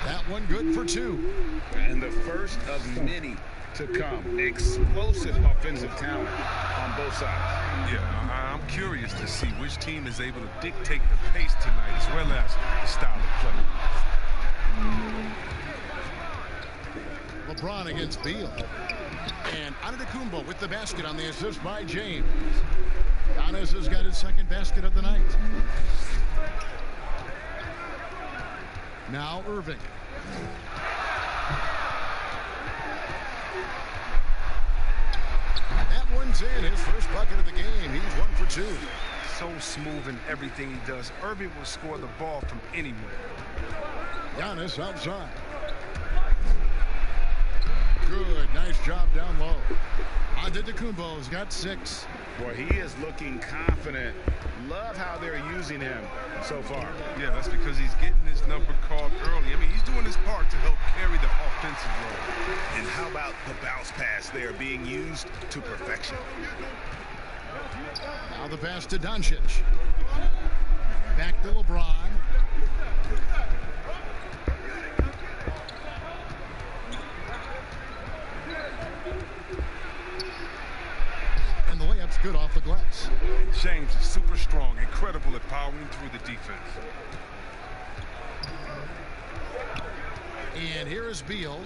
That one good for 2. And the first of many to come. Explosive offensive talent on both sides. Yeah, I'm curious to see which team is able to dictate the pace tonight as well as the style of play. LeBron against Beal. And Antetokounmpo with the basket on the assist by James. Giannis has got his second basket of the night. Now Irving. That one's in, his first bucket of the game. He's 1 for 2. So smooth in everything he does. Irving will score the ball from anywhere. Giannis outside. Good, nice job down low. Antetokounmpo's got 6. Boy, he is looking confident. Love how they're using him so far. Yeah, that's because he's getting his number called early. I mean, he's doing his part to help carry the offensive role. And how about the bounce pass there being used to perfection? Now the pass to Doncic. Back to LeBron. And the layup's good off the glass. James is super strong, incredible at powering through the defense. And here is Beal.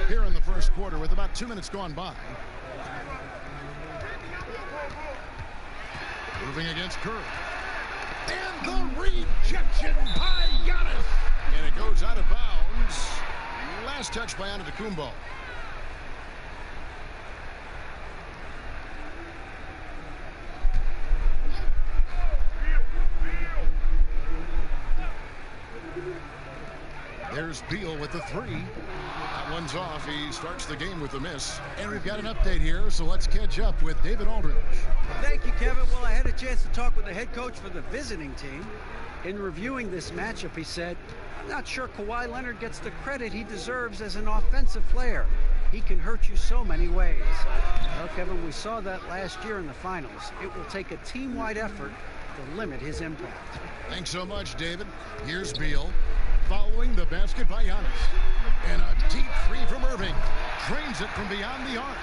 Here in the first quarter with about 2 minutes gone by. Moving against Curry. And the rejection by Giannis. And it goes out of bounds. Last touch by Antetokounmpo. There's Beal with the 3. That one's off. He starts the game with a miss. And we've got an update here, so let's catch up with David Aldridge. Thank you, Kevin. Well, I had a chance to talk with the head coach for the visiting team. In reviewing this matchup, he said, "I'm not sure Kawhi Leonard gets the credit he deserves as an offensive player. He can hurt you so many ways." Well, Kevin, we saw that last year in the finals. It will take a team-wide effort to limit his impact. Thanks so much, David. Here's Beal. Following the basket by Giannis. And a deep 3 from Irving. Drains it from beyond the arc.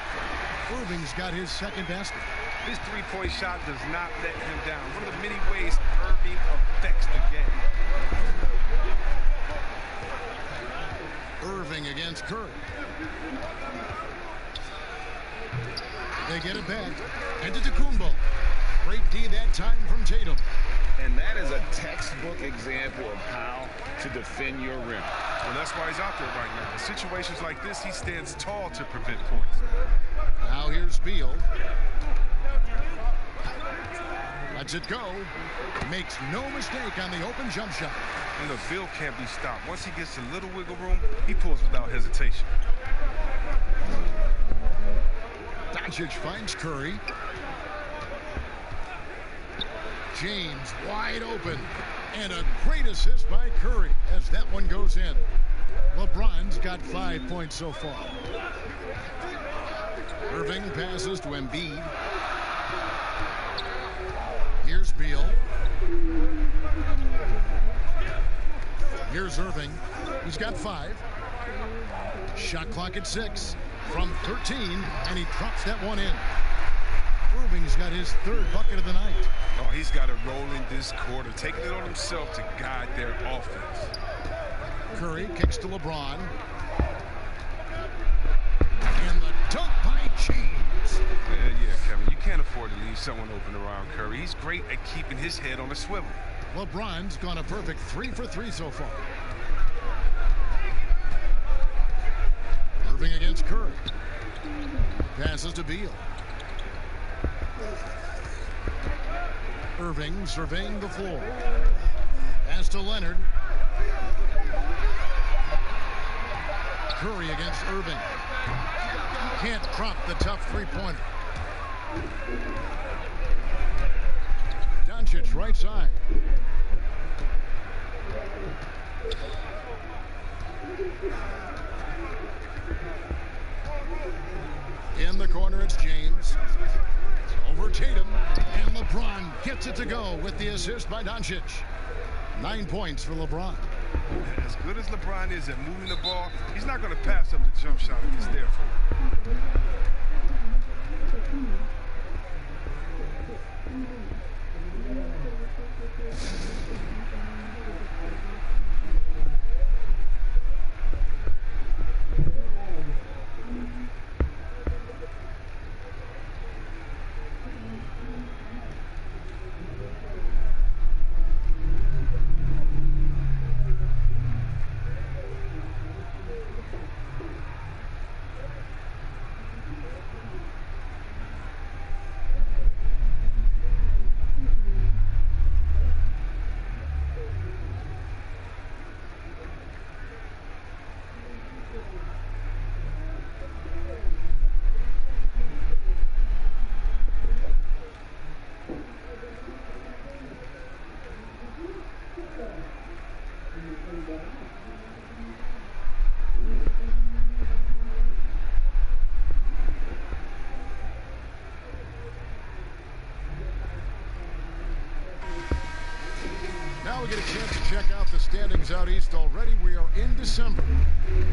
Irving's got his second basket. His three-point shot does not let him down. One of the many ways Irving affects the game. Irving against Curry. They get it back. Antetokounmpo. Great D that time from Tatum. And that is a textbook example of how to defend your rim. Well, that's why he's out there right now. In situations like this, he stands tall to prevent points. Now here's Beal. Lets it go. Makes no mistake on the open jump shot. And the Beal can't be stopped. Once he gets a little wiggle room, he pulls without hesitation. Doncic finds Curry. James wide open. And a great assist by Curry as that one goes in. LeBron's got 5 points so far. Irving passes to Embiid. Here's Beal. Here's Irving. He's got 5. Shot clock at 6 from 13, and he drops that one in. Irving's got his 3rd bucket of the night. Oh, he's got it rolling this quarter, taking it on himself to guide their offense. Curry kicks to LeBron. And the dunk by James. Yeah, Kevin, you can't afford to leave someone open around Curry. He's great at keeping his head on a swivel. LeBron's gone a perfect 3 for 3 so far. Irving against Curry. Passes to Beal. Irving surveying the floor. Pass to Leonard. Curry against Irving. Can't drop the tough three-pointer. Doncic right side. In the corner, it's James. Over Tatum. And LeBron gets it to go with the assist by Doncic. 9 points for LeBron. As good as LeBron is at moving the ball, he's not going to pass up the jump shot if it's there for him. Now we get a chance to check out the standings out east. Already we are in December,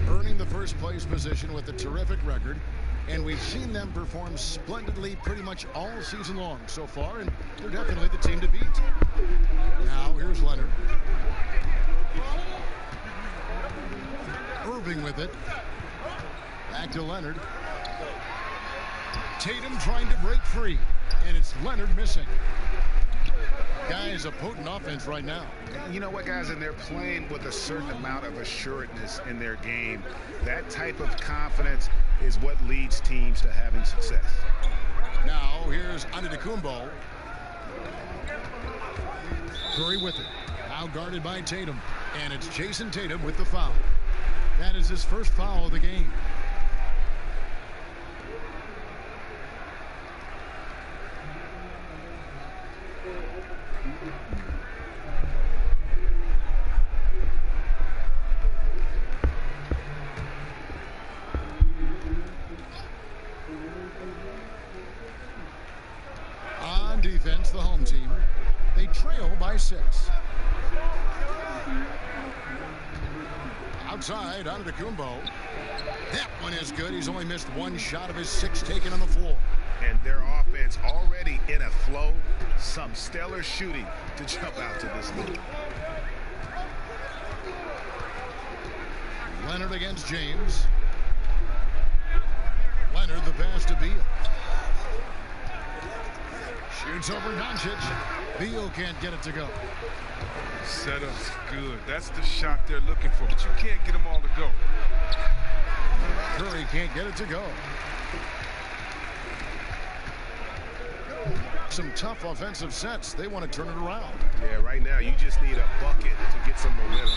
earning the first place position with a terrific record. And we've seen them perform splendidly pretty much all season long so far, and they're definitely the team to beat. Now here's Leonard. Irving with it. Back to Leonard. Tatum trying to break free, and it's Leonard missing. Guys, a potent offense right now. You know what, guys, and they're playing with a certain amount of assuredness in their game. That type of confidence is what leads teams to having success. Now here's Antetokounmpo. Curry with it. Now guarded by Tatum, and it's Jason Tatum with the foul. That is his first foul of the game. On defense, the home team. They trail by 6. Outside, Antetokounmpo. That one is good. He's only missed 1 shot of his 6 taken on the floor. And their offense already in a flow. Some stellar shooting to jump out to this lead. Leonard against James. Leonard the pass to Beal. Shoots over Doncic. Beal can't get it to go. Setup's good. That's the shot they're looking for, but you can't get them all to go. Curry can't get it to go. Some tough offensive sets. They want to turn it around. Yeah, right now you just need a bucket to get some momentum.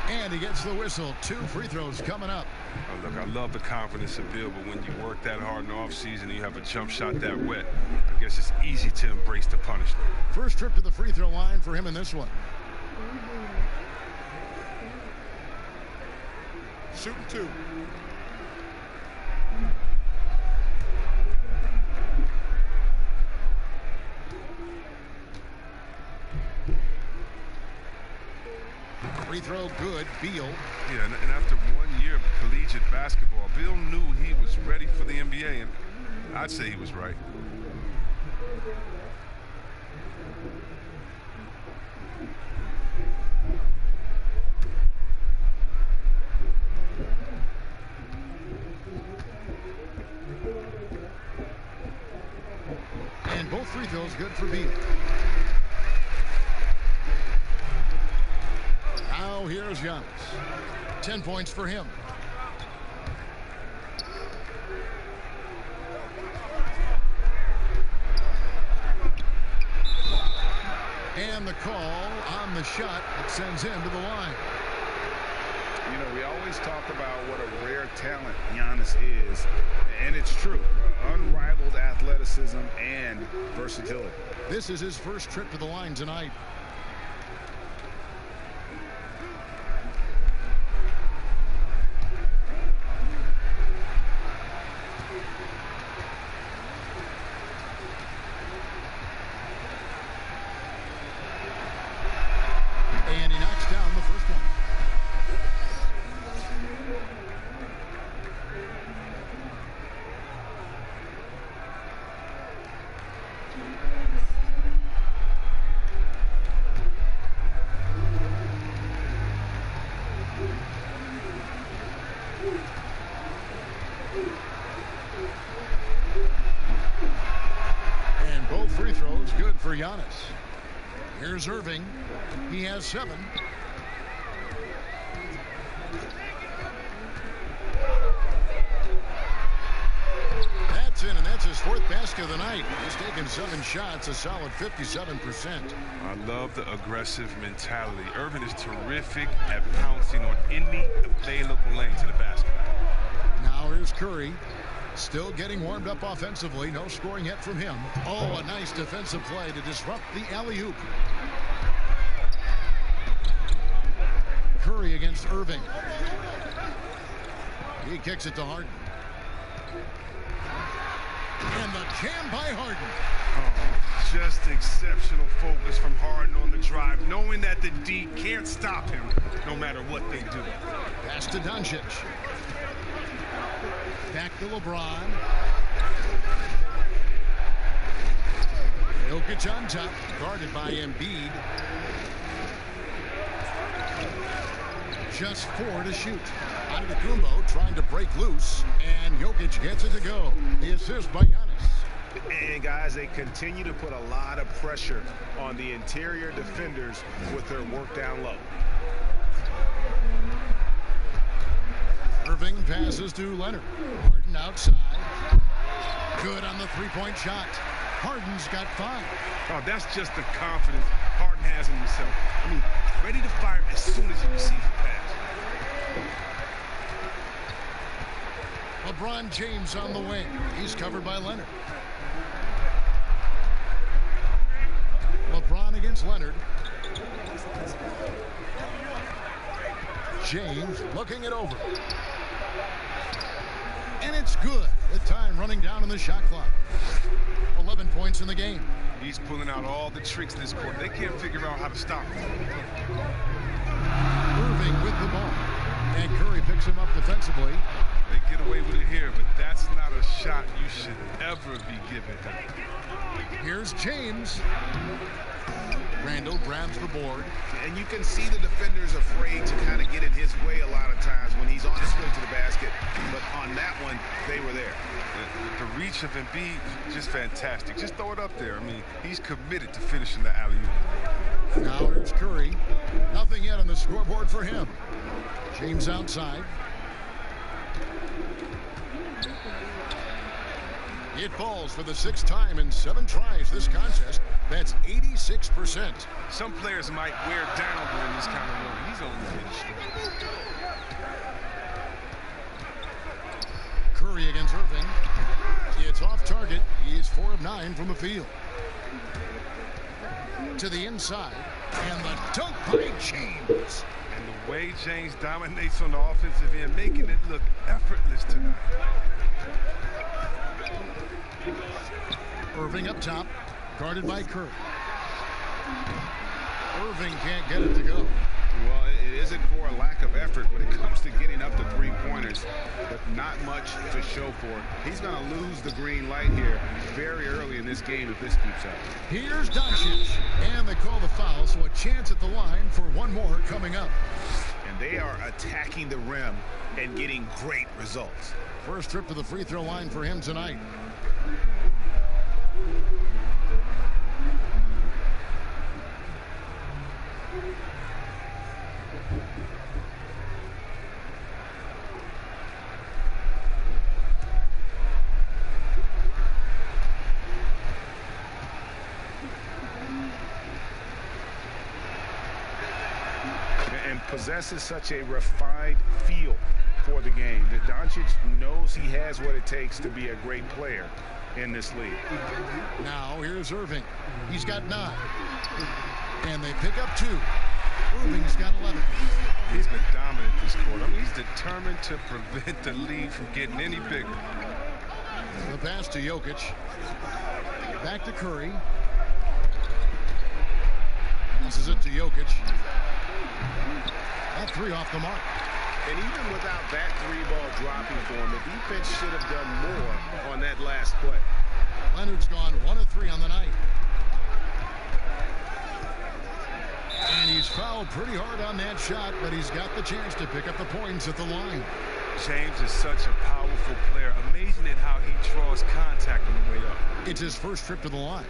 And he gets the whistle. 2 free throws coming up. Oh, look, I love the confidence of Bill, but when you work that hard in the offseason and you have a jump shot that wet, I guess it's easy to embrace the punishment. First trip to the free throw line for him in this one. Shooting 2. Free throw good. Beal. Yeah, and after 1 year of collegiate basketball, Bill knew he was ready for the NBA, and I'd say he was right. And both free throws good for Beal. Now here's Giannis. 10 points for him. And the call on the shot that sends him to the line. You know, we always talk about what a rare talent Giannis is, and it's true. Unrivaled athleticism and versatility. This is his first trip to the line tonight. Giannis. Here's Irving. He has 7. That's in, and that's his 4th basket of the night. He's taken 7 shots, a solid 57%. I love the aggressive mentality. Irving is terrific at pouncing on any available lane to the basket. Now here's Curry. Still getting warmed up offensively. No scoring yet from him. Oh, a nice defensive play to disrupt the alley-oop. Curry against Irving. He kicks it to Harden. And the jam by Harden. Oh, just exceptional focus from Harden on the drive, knowing that the D can't stop him no matter what they do. Pass to Doncic. Back to LeBron. Jokic on top, guarded by Embiid. Just 4 to shoot. Antetokounmpo trying to break loose, and Jokic gets it to go. The assist by Giannis. And guys, they continue to put a lot of pressure on the interior defenders with their work down low. Irving passes to Leonard. Harden outside. Good on the 3-point shot. Harden's got 5. Oh, that's just the confidence Harden has in himself. I mean, ready to fire as soon as he receives the pass. LeBron James on the wing. He's covered by Leonard. LeBron against Leonard. James looking it over. And it's good. With time running down in the shot clock. 11 points in the game. He's pulling out all the tricks this quarter. They can't figure out how to stop him. Irving with the ball. And Curry picks him up defensively. They get away with it here, but that's not a shot you should ever be given. Here's James. Randall grabs the board. And you can see the defenders afraid to kind of get in his way a lot of times when he's on his way to the basket. But on that one, they were there. The reach of Embiid, just fantastic. Just throw it up there. I mean, he's committed to finishing the alley-oop. Now here's Curry. Nothing yet on the scoreboard for him. James outside. It falls for the 6th time in 7 tries this contest. That's 86%. Some players might wear down during this kind of run. He's only finished. Curry against Irving. It's off target. He is 4 of 9 from the field. To the inside. And the dunk by James. And the way James dominates on the offensive end, making it look effortless tonight. Irving up top, guarded by Curry. Irving can't get it to go. Well, it isn't for a lack of effort when it comes to getting up to 3-pointers, but not much to show for it. He's going to lose the green light here very early in this game if this keeps up. Here's Doncic, and they call the foul, so a chance at the line for one more coming up. And they are attacking the rim and getting great results. First trip to the free throw line for him tonight. And possesses such a refined feel for the game that Doncic knows he has what it takes to be a great player in this league. Now here's Irving. He's got 9. And they pick up 2. Irving's got 11. He's been dominant this quarter. I mean, he's determined to prevent the lead from getting any bigger. The pass to Jokic. Back to Curry. Passes it to Jokic. That 3 off the mark. And even without that 3-ball dropping for him, the defense should have done more on that last play. Leonard's gone 1 of 3 on the night. And he's fouled pretty hard on that shot, but he's got the chance to pick up the points at the line. James is such a powerful player. Amazing at how he draws contact on the way up. It's his first trip to the line.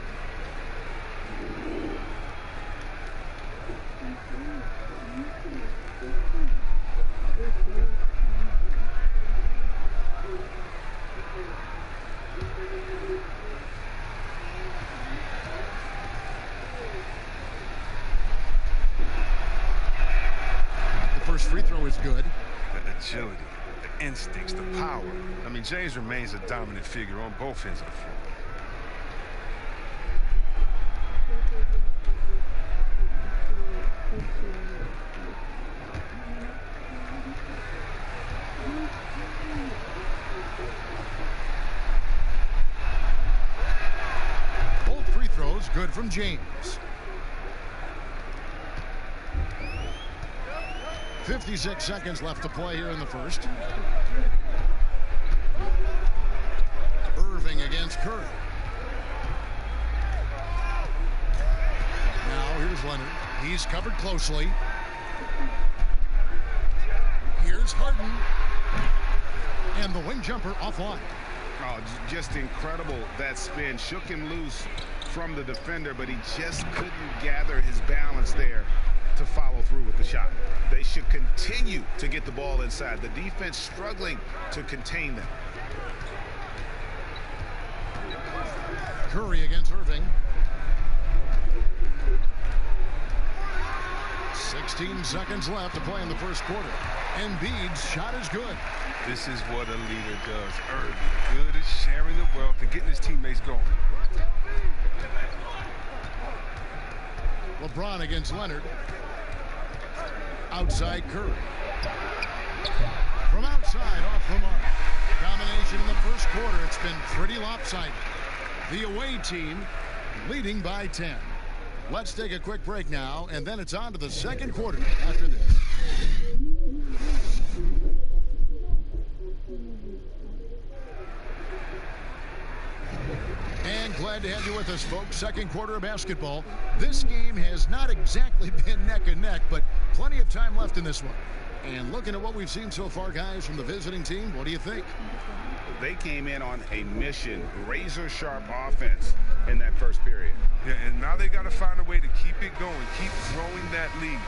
The first free throw is good. The agility, the instincts, the power. I mean, James remains a dominant figure on both ends of the floor. Both free throws good from James. 56 seconds left to play here in the first. Irving against Curry. Now here's Leonard. He's covered closely. Here's Harden. And the wing jumper offline. Oh, just incredible. That spin shook him loose from the defender, but he just couldn't gather his balance there to follow through with the shot. They should continue to get the ball inside. The defense struggling to contain them. Curry against Irving. 16 seconds left to play in the first quarter. Embiid's shot is good. This is what a leader does. Irving, good at sharing the wealth and getting his teammates going. LeBron against Leonard. Outside Curry. From outside off the mark. Domination in the first quarter. It's been pretty lopsided. The away team leading by 10. Let's take a quick break now, and then it's on to the second quarter after this. And glad to have you with us, folks. Second quarter of basketball. This game has not exactly been neck and neck, but plenty of time left in this one. And looking at what we've seen so far, guys, from the visiting team, what do you think? They came in on a mission, razor-sharp offense in that first period. Yeah, and now they got to find a way to keep it going, keep growing that lead.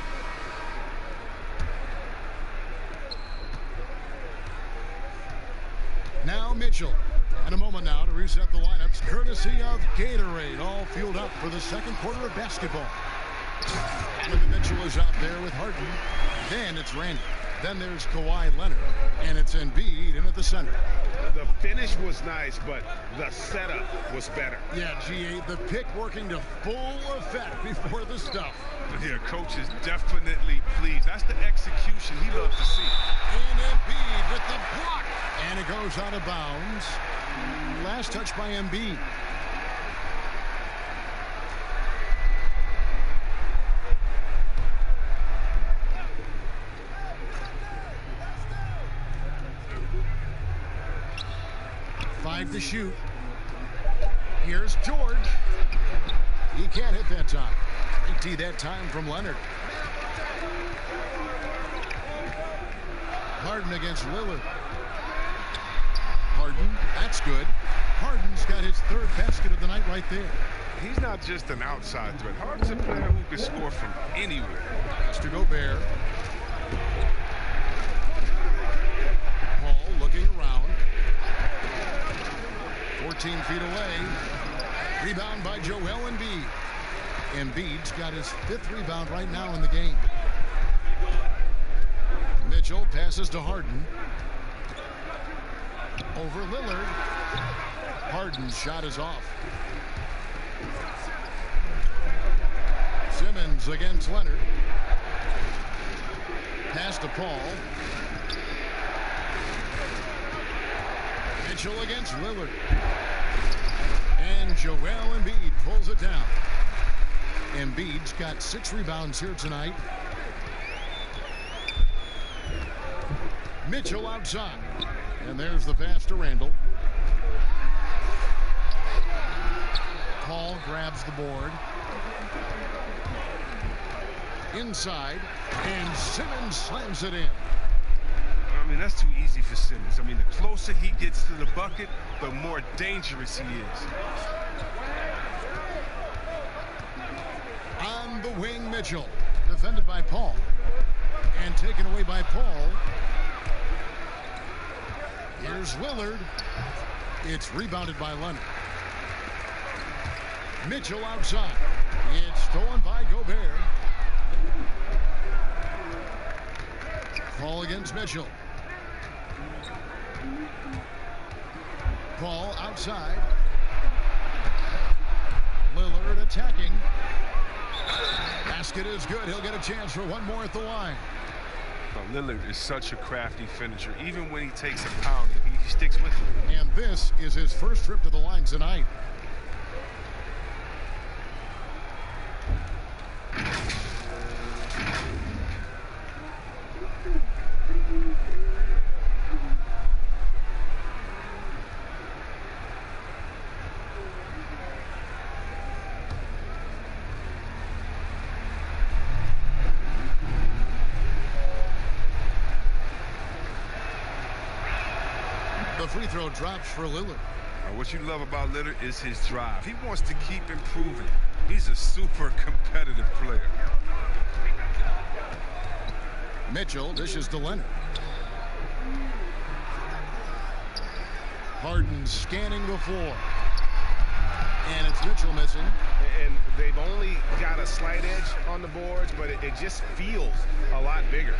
Now Mitchell. And a moment now to reset the lineups, courtesy of Gatorade, all fueled up for the second quarter of basketball. And Mitchell is out there with Harden. Then it's Randy. Then there's Kawhi Leonard. And it's Embiid in at the center. The finish was nice, but the setup was better. Yeah, G8, the pick working to full effect before the stuff. Yeah, coach is definitely pleased. That's the execution he loves to see. And Embiid with the block. And it goes out of bounds. Last touch by Embiid. Five to shoot. Here's George. He can't hit that time. He that time from Leonard. Harden against Lillard. Harden, that's good. Harden's got his third basket of the night right there. He's not just an outside threat. Harden's a player who can score from anywhere. It's to Gobert. Paul looking around. 14 feet away. Rebound by Joel Embiid. Embiid's got his fifth rebound right now in the game. Mitchell passes to Harden. Over Lillard. Harden's shot is off. Simmons against Leonard. Pass to Paul. Mitchell against Lillard. And Joel Embiid pulls it down. Embiid's got 6 rebounds here tonight. Mitchell outside. And there's the pass to Randall. Paul grabs the board. Inside. And Simmons slams it in. I mean, that's too easy for Simmons. I mean, the closer he gets to the bucket, the more dangerous he is. On the wing, Mitchell. Defended by Paul. And taken away by Paul. Here's Lillard. It's rebounded by Leonard. Mitchell outside. It's stolen by Gobert. Paul against Mitchell. Paul outside. Lillard attacking. Basket is good. He'll get a chance for one more at the line. Well, Lillard is such a crafty finisher. Even when he takes a pounding, he sticks with it. And this is his first trip to the line tonight. The free throw drops for Lillard. What you love about Lillard is his drive. He wants to keep improving. He's a super competitive player. Mitchell dishes to Leonard. Harden scanning the floor. And it's Mitchell missing. And they've only got a slight edge on the boards, but it just feels a lot bigger.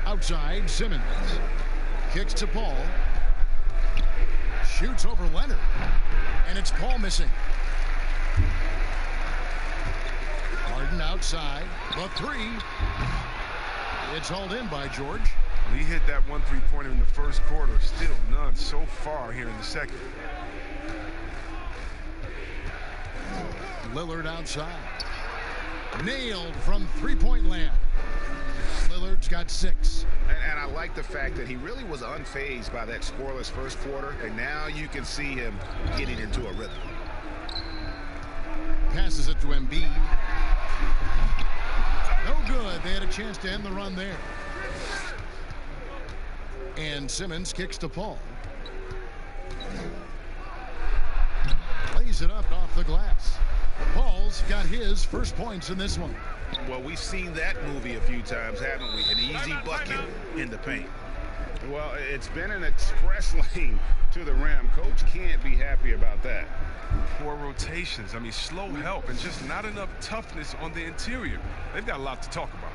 Outside, Simmons. Kicks to Paul. Shoots over Leonard. And it's Paul missing. Harden outside. The three. It's hauled in by George. He hit that 1 3-pointer in the first quarter. Still none so far here in the second. Lillard outside. Nailed from three-point land. Lillard's got 6. And I like the fact that he really was unfazed by that scoreless first quarter, and now you can see him getting into a rhythm. Passes it to Embiid. No good. They had a chance to end the run there. And Simmons kicks to Paul. Lays it up off the glass. Paul's got his first points in this one. Well, we've seen that movie a few times, haven't we? An easy bucket in the paint. Well, it's been an express lane to the rim. Coach can't be happy about that. Poor rotations. I mean, slow help and just not enough toughness on the interior. They've got a lot to talk about.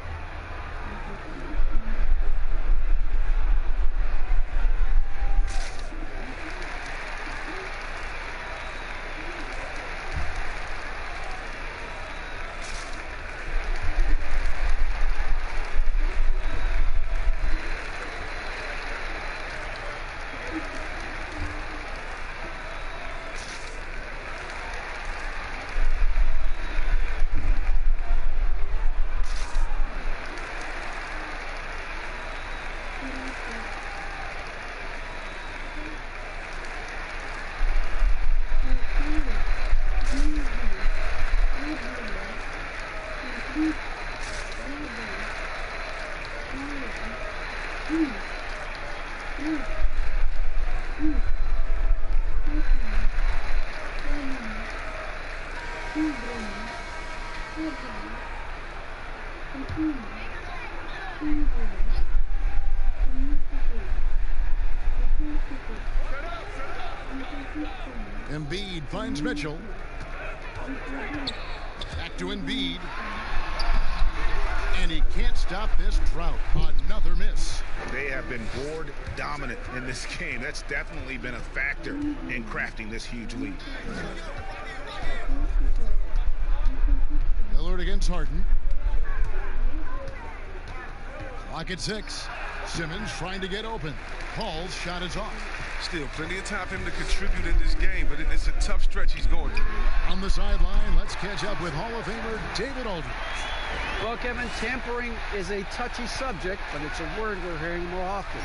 Embiid finds Mitchell. Back to Embiid. And he can't stop this drought. Another miss. They have been board dominant in this game. That's definitely been a factor in crafting this huge lead. Lillard against Harden. Clock at 6. Simmons trying to get open. Paul's shot is off. Still plenty of time for him to contribute in this game, but it's a tough stretch he's going through. On the sideline, let's catch up with Hall of Famer David Aldridge. Well, Kevin, tampering is a touchy subject, but it's a word we're hearing more often.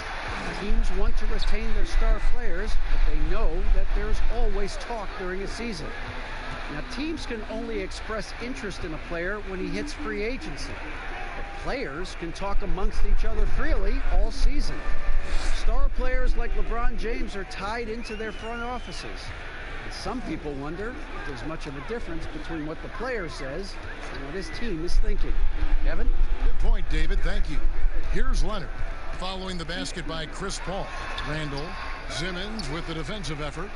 Teams want to retain their star players, but they know that there's always talk during a season. Now, teams can only express interest in a player when he hits free agency. But players can talk amongst each other freely all season. Star players like LeBron James are tied into their front offices. And some people wonder if there's much of a difference between what the player says and what his team is thinking. Kevin? Good point, David. Thank you. Here's Leonard. Following the basket by Chris Paul. Randall. Simmons with the defensive effort.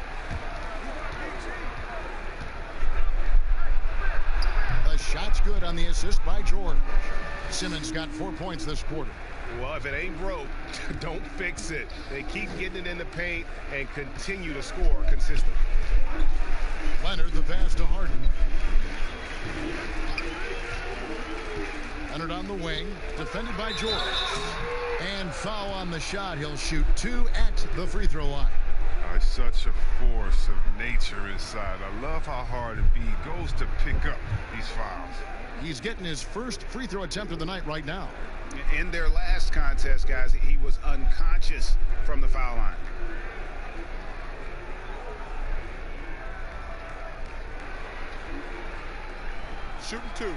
The shot's good on the assist by George. Simmons got 4 points this quarter. Well, if it ain't broke, don't fix it. They keep getting it in the paint and continue to score consistently. Leonard, the pass to Harden. Leonard on the wing, defended by George. And foul on the shot. He'll shoot 2 at the free throw line. Such a force of nature inside. I love how hard Embiid goes to pick up these fouls. He's getting his first free throw attempt of the night right now. In their last contest, guys, he was unconscious from the foul line. Shooting 2.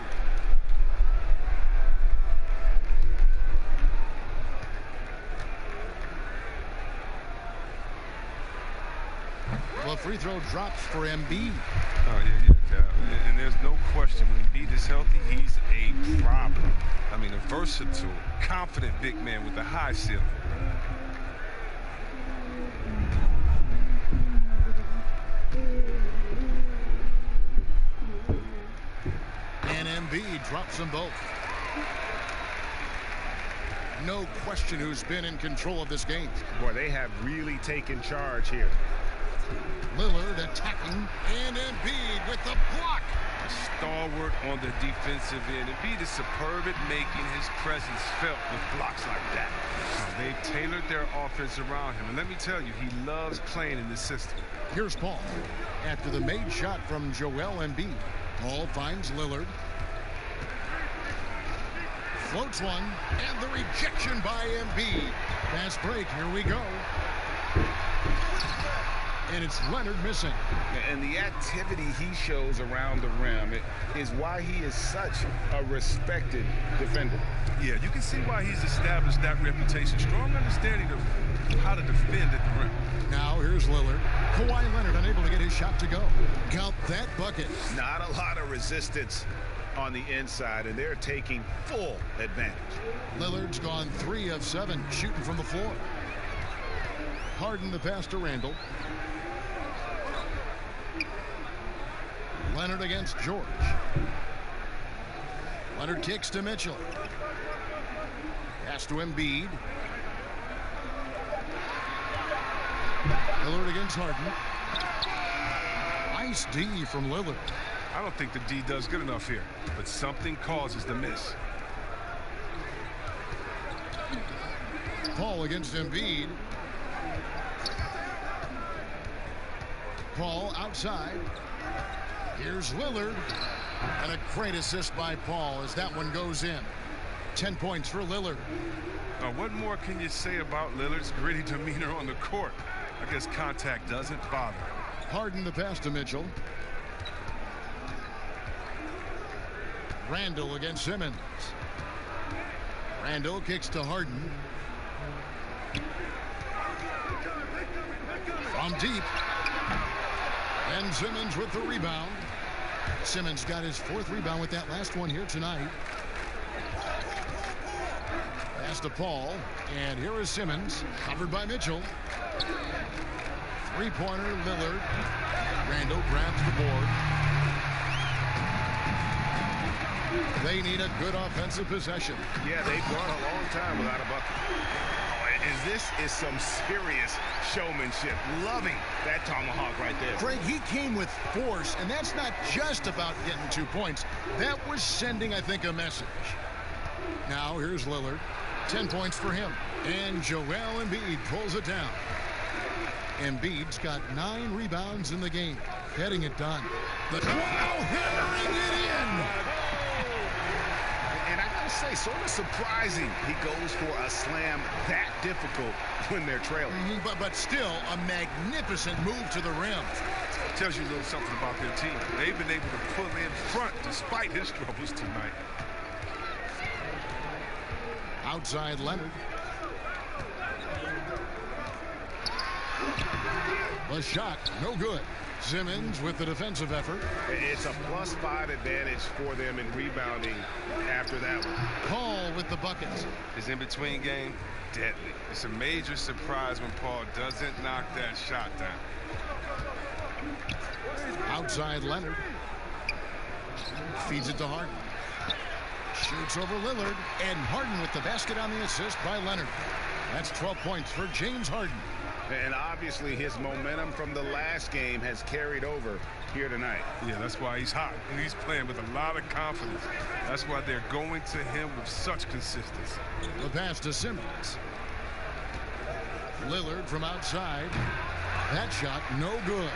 The free throw drops for Embiid. Oh, yeah. And there's no question when Embiid is healthy, he's a problem. I mean, a versatile, confident big man with a high ceiling. And Embiid drops them both. No question who's been in control of this game. Boy, they have really taken charge here. Lillard attacking, and Embiid with the block. A stalwart on the defensive end. Embiid is superb at making his presence felt with blocks like that. They've tailored their offense around him, and let me tell you, he loves playing in this system. Here's Paul. After the made shot from Joel Embiid, Paul finds Lillard. Floats one, and the rejection by Embiid. Fast break, here we go. And it's Leonard missing. And the activity he shows around the rim is why he is such a respected defender. Yeah, you can see why he's established that reputation. Strong understanding of how to defend at the rim. Now here's Lillard. Kawhi Leonard unable to get his shot to go. Count that bucket. Not a lot of resistance on the inside, and they're taking full advantage. Lillard's gone 3 of 7 shooting from the floor. Harden the pass to Randall. Leonard against George. Leonard kicks to Mitchell. Pass to Embiid. Lillard against Harden. Nice D from Lillard. I don't think the D does good enough here, but something causes the miss. Paul against Embiid. Paul outside. Here's Lillard. And a great assist by Paul as that one goes in. 10 points for Lillard. Now, what more can you say about Lillard's gritty demeanor on the court? I guess contact doesn't bother. Harden the pass to Mitchell. Randall against Simmons. Randall kicks to Harden. From deep. And Simmons with the rebound. Simmons got his 4th rebound with that last one here tonight. Pass to Paul. And here is Simmons. Covered by Mitchell. Three-pointer, Lillard. Randall grabs the board. They need a good offensive possession. Yeah, they've gone a long time without a bucket. Oh, this is some serious showmanship. Loving that tomahawk right there. Craig, he came with force, and that's not just about getting 2 points. That was sending, I think, a message. Now, here's Lillard. 10 points for him. And Joel Embiid pulls it down. Embiid's got 9 rebounds in the game. Getting it done. Wow, hammering it in! And I gotta say, sort of surprising he goes for a slam that difficult when they're trailing. But still, a magnificent move to the rim. Tells you a little something about their team. They've been able to pull in front despite his troubles tonight. Outside Leonard. The shot, no good. Simmons with the defensive effort. It's a +5 advantage for them in rebounding after that one. Paul with the buckets. His in-between game, deadly. It's a major surprise when Paul doesn't knock that shot down. Outside Leonard. Feeds it to Harden. Shoots over Lillard. And Harden with the basket on the assist by Leonard. That's 12 points for James Harden. And obviously his momentum from the last game has carried over here tonight. Yeah, that's why he's hot. And he's playing with a lot of confidence. That's why they're going to him with such consistency. The pass to Simmons. Lillard from outside. That shot no good.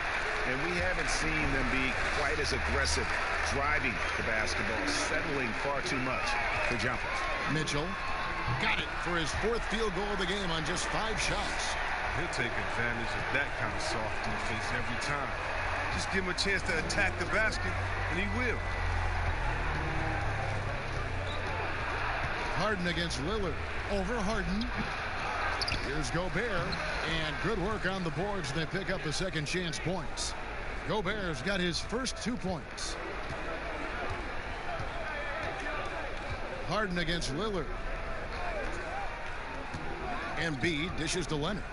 And we haven't seen them be quite as aggressive driving the basketball, settling far too much for jumpers. Mitchell got it for his 4th field goal of the game on just 5 shots. He'll take advantage of that kind of soft defense every time. Just give him a chance to attack the basket, and he will. Harden against Lillard. Over Harden. Here's Gobert. And good work on the boards. They pick up the second chance points. Gobert's got his first 2 points. Harden against Lillard. Embiid dishes to Leonard.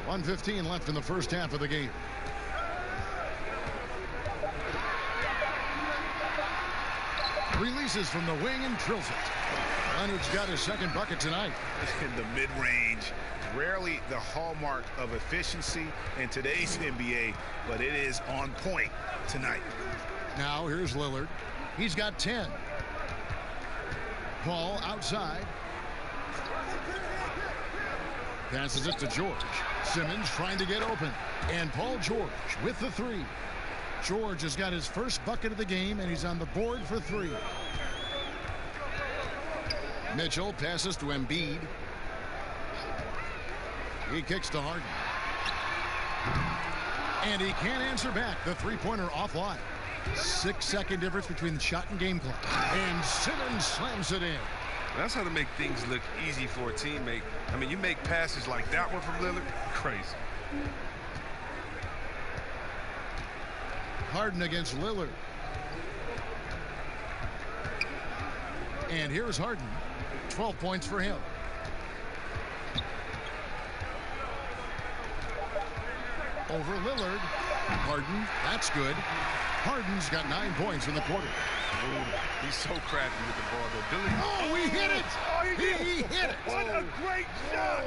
1:15 left in the first half of the game. Releases from the wing and drills it. Leonard's got his second bucket tonight. In the mid-range, rarely the hallmark of efficiency in today's NBA, but it is on point tonight. Now here's Lillard. He's got 10. Paul outside. Passes it to George. Simmons trying to get open. And Paul George with the 3. George has got his first bucket of the game, and he's on the board for 3. Mitchell passes to Embiid. He kicks to Harden. And he can't answer back. The 3-pointer offline. 6-second difference between the shot and game clock. And Simmons slams it in. That's how to make things look easy for a teammate. I mean, you make passes like that one from Lillard, crazy. Harden against Lillard. And here's Harden. 12 points for him. Over Lillard. Harden, that's good. Harden's got 9 points in the quarter. He's so crafty with the ball, though. Billy. Oh, he hit it! Oh, He hit it! What a great shot!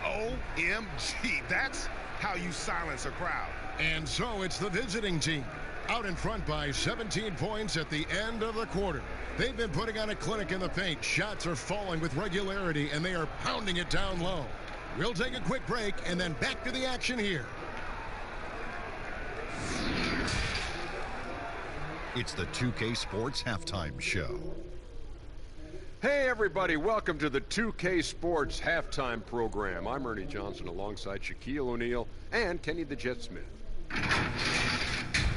OMG, that's how you silence a crowd. And so it's the visiting team, out in front by 17 points at the end of the quarter. They've been putting on a clinic in the paint. Shots are falling with regularity, and they are pounding it down low. We'll take a quick break, and then back to the action here. It's the 2K Sports Halftime Show. Hey everybody, welcome to the 2K Sports Halftime Program. I'm Ernie Johnson alongside Shaquille O'Neal and Kenny the Jet Smith.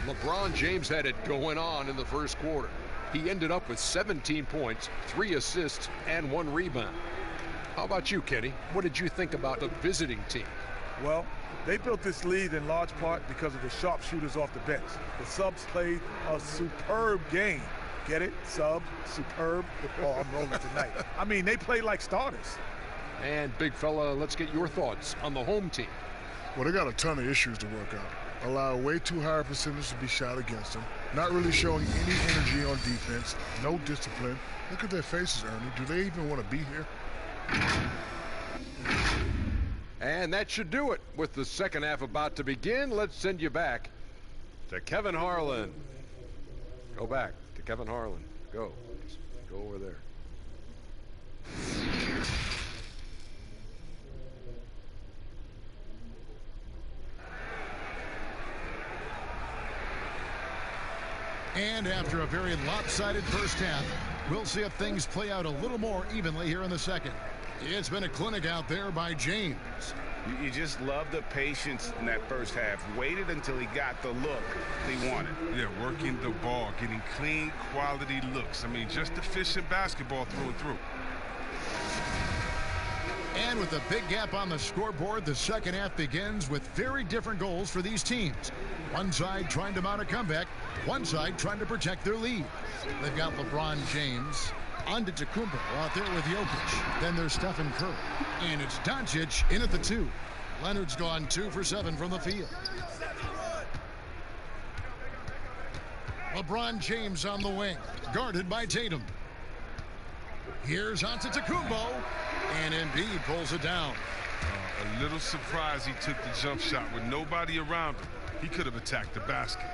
LeBron James had it going on in the first quarter. He ended up with 17 points, 3 assists, and 1 rebound. How about you, Kenny? What did you think about the visiting team? Well, they built this lead in large part because of the sharpshooters off the bench. The subs played a superb game. Get it? Sub, superb. Oh, I'm rolling tonight. I mean, they played like starters. And big fella, let's get your thoughts on the home team. Well, they got a ton of issues to work out. Allow way too high a percentage to be shot against them. Not really showing any energy on defense. No discipline. Look at their faces, Ernie. Do they even want to be here? And that should do it. With the second half about to begin, let's send you back to Kevin Harlan. Go back to Kevin Harlan. Go. Just go over there. And after a very lopsided first half, we'll see if things play out a little more evenly here in the second. It's been a clinic out there by James. You just love the patience in that first half. Waited until he got the look he wanted. Yeah, working the ball, getting clean, quality looks. I mean, just efficient basketball through and through. And with a big gap on the scoreboard, the second half begins with very different goals for these teams. One side trying to mount a comeback, one side trying to protect their lead. They've got LeBron James, Antetokounmpo out there with Jokic. Then there's Stephen Curry. And it's Doncic in at the 2. Leonard's gone 2 for 7 from the field. LeBron James on the wing, guarded by Tatum. Here's Antetokounmpo, and Embiid pulls it down. A little surprised he took the jump shot with nobody around him. He could have attacked the basket.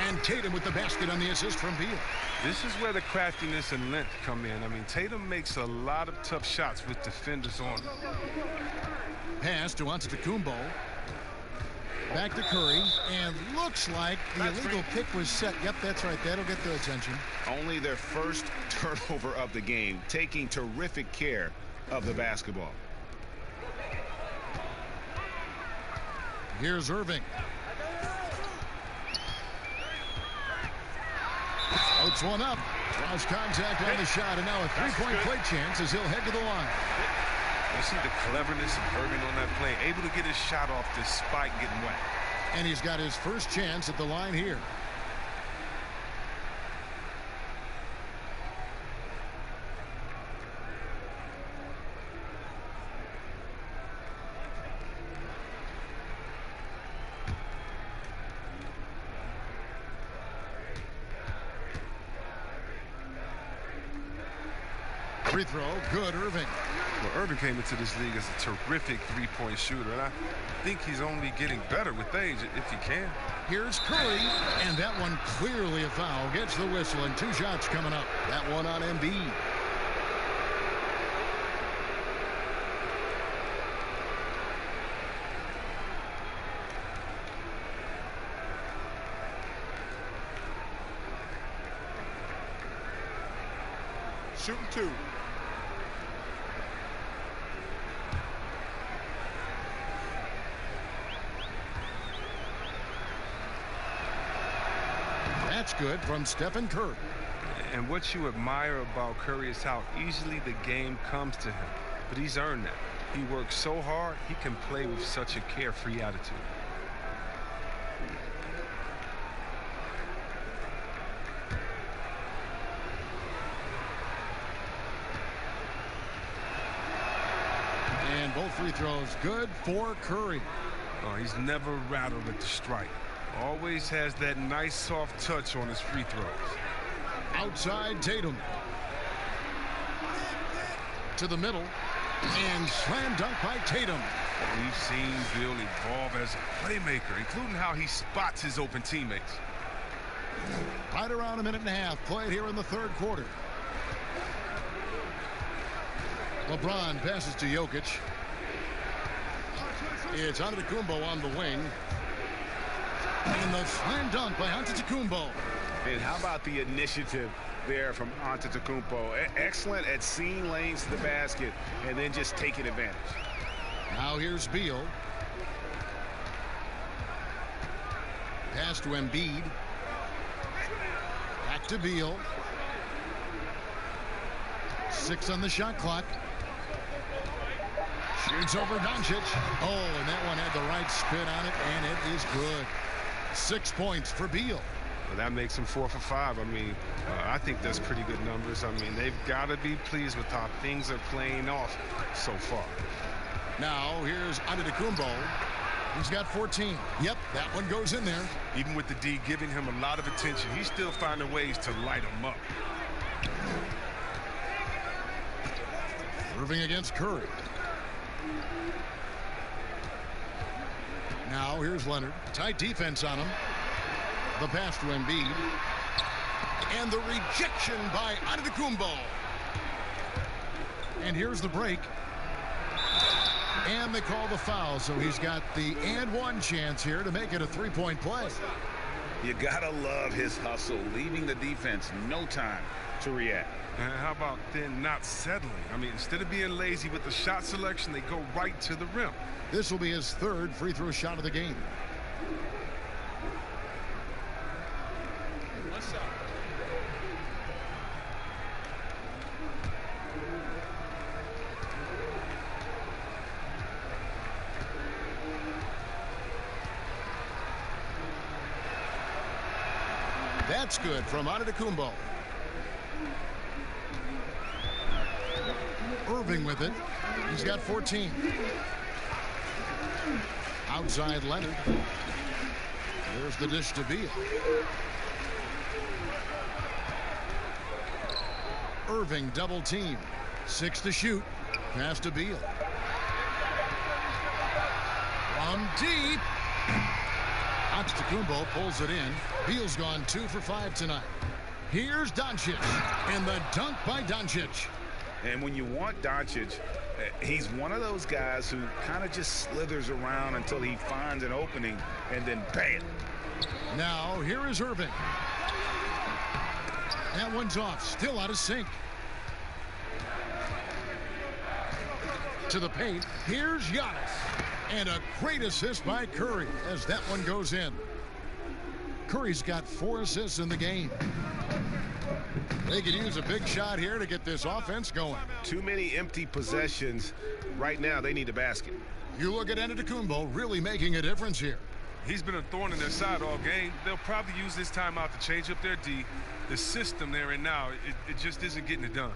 And Tatum with the basket on the assist from Beal. This is where the craftiness and length come in. I mean, Tatum makes a lot of tough shots with defenders on him. Pass to Antetokounmpo. Back to Curry, and looks like the illegal pick was set. Yep, that's right. That'll get their attention. Only their first turnover of the game, taking terrific care of the basketball. Here's Irving. Floats one up. Draws contact on the shot, and now a three-point play chance as he'll head to the line. You see the cleverness of Irving on that play, able to get his shot off despite getting wet. And he's got his first chance at the line here. Free throw, good, Irving. Well, Irving came into this league as a terrific three-point shooter, and I think he's only getting better with age if he can. Here's Curry, and that one clearly a foul. Gets the whistle, and 2 shots coming up. That one on Embiid. Shooting 2. That's good from Stephen Curry. And what you admire about Curry is how easily the game comes to him. But he's earned that. He works so hard, he can play with such a carefree attitude. And both free throws good for Curry. Oh, he's never rattled at the strike. Always has that nice soft touch on his free throws. Outside Tatum. To the middle. And slam dunk by Tatum. We've seen Bill evolve as a playmaker, including how he spots his open teammates. Right around a minute and a half played here in the third quarter. LeBron passes to Jokic. It's Antetokounmpo on the wing. And the slam dunk by Antetokounmpo. And how about the initiative there from Antetokounmpo? Excellent at seeing lanes to the basket and then just taking advantage. Now here's Beal. Pass to Embiid. Back to Beal. 6 on the shot clock. Shoots over Doncic. Oh, and that one had the right spin on it, and it is good. 6 points for Beal. Well, that makes him 4 for 5. I mean, I think that's pretty good numbers. I mean, they've got to be pleased with how things are playing off so far. Now, here's Antetokounmpo. He's got 14. Yep, that one goes in there. Even with the D giving him a lot of attention, he's still finding ways to light him up. Irving against Curry. Now, here's Leonard. Tight defense on him. The pass to Embiid. And the rejection by Antetokounmpo. And here's the break. And they call the foul, so he's got the and one chance here to make it a three-point play. You gotta love his hustle, leaving the defense no time to react. And how about then not settling? I mean, instead of being lazy with the shot selection, they go right to the rim. This will be his third free throw shot of the game. That's good from Antetokounmpo. Irving with it. He's got 14. Outside Leonard. There's the dish to Beal. Irving double team. 6 to shoot. Pass to Beal. From deep. Antetokounmpo pulls it in. Beal's gone 2 for 5 tonight. Here's Doncic. And the dunk by Doncic. And when you want Doncic, he's one of those guys who kind of just slithers around until he finds an opening, and then bam. Now, here is Irving. That one's off. Still out of sync. To the paint. Here's Giannis. And a great assist by Curry as that one goes in. Curry's got 4 assists in the game. They could use a big shot here to get this offense going. Too many empty possessions. Right now, they need a basket. You look at Antetokounmpo really making a difference here. He's been a thorn in their side all game. They'll probably use this timeout to change up their D. The system they're in now, it just isn't getting it done.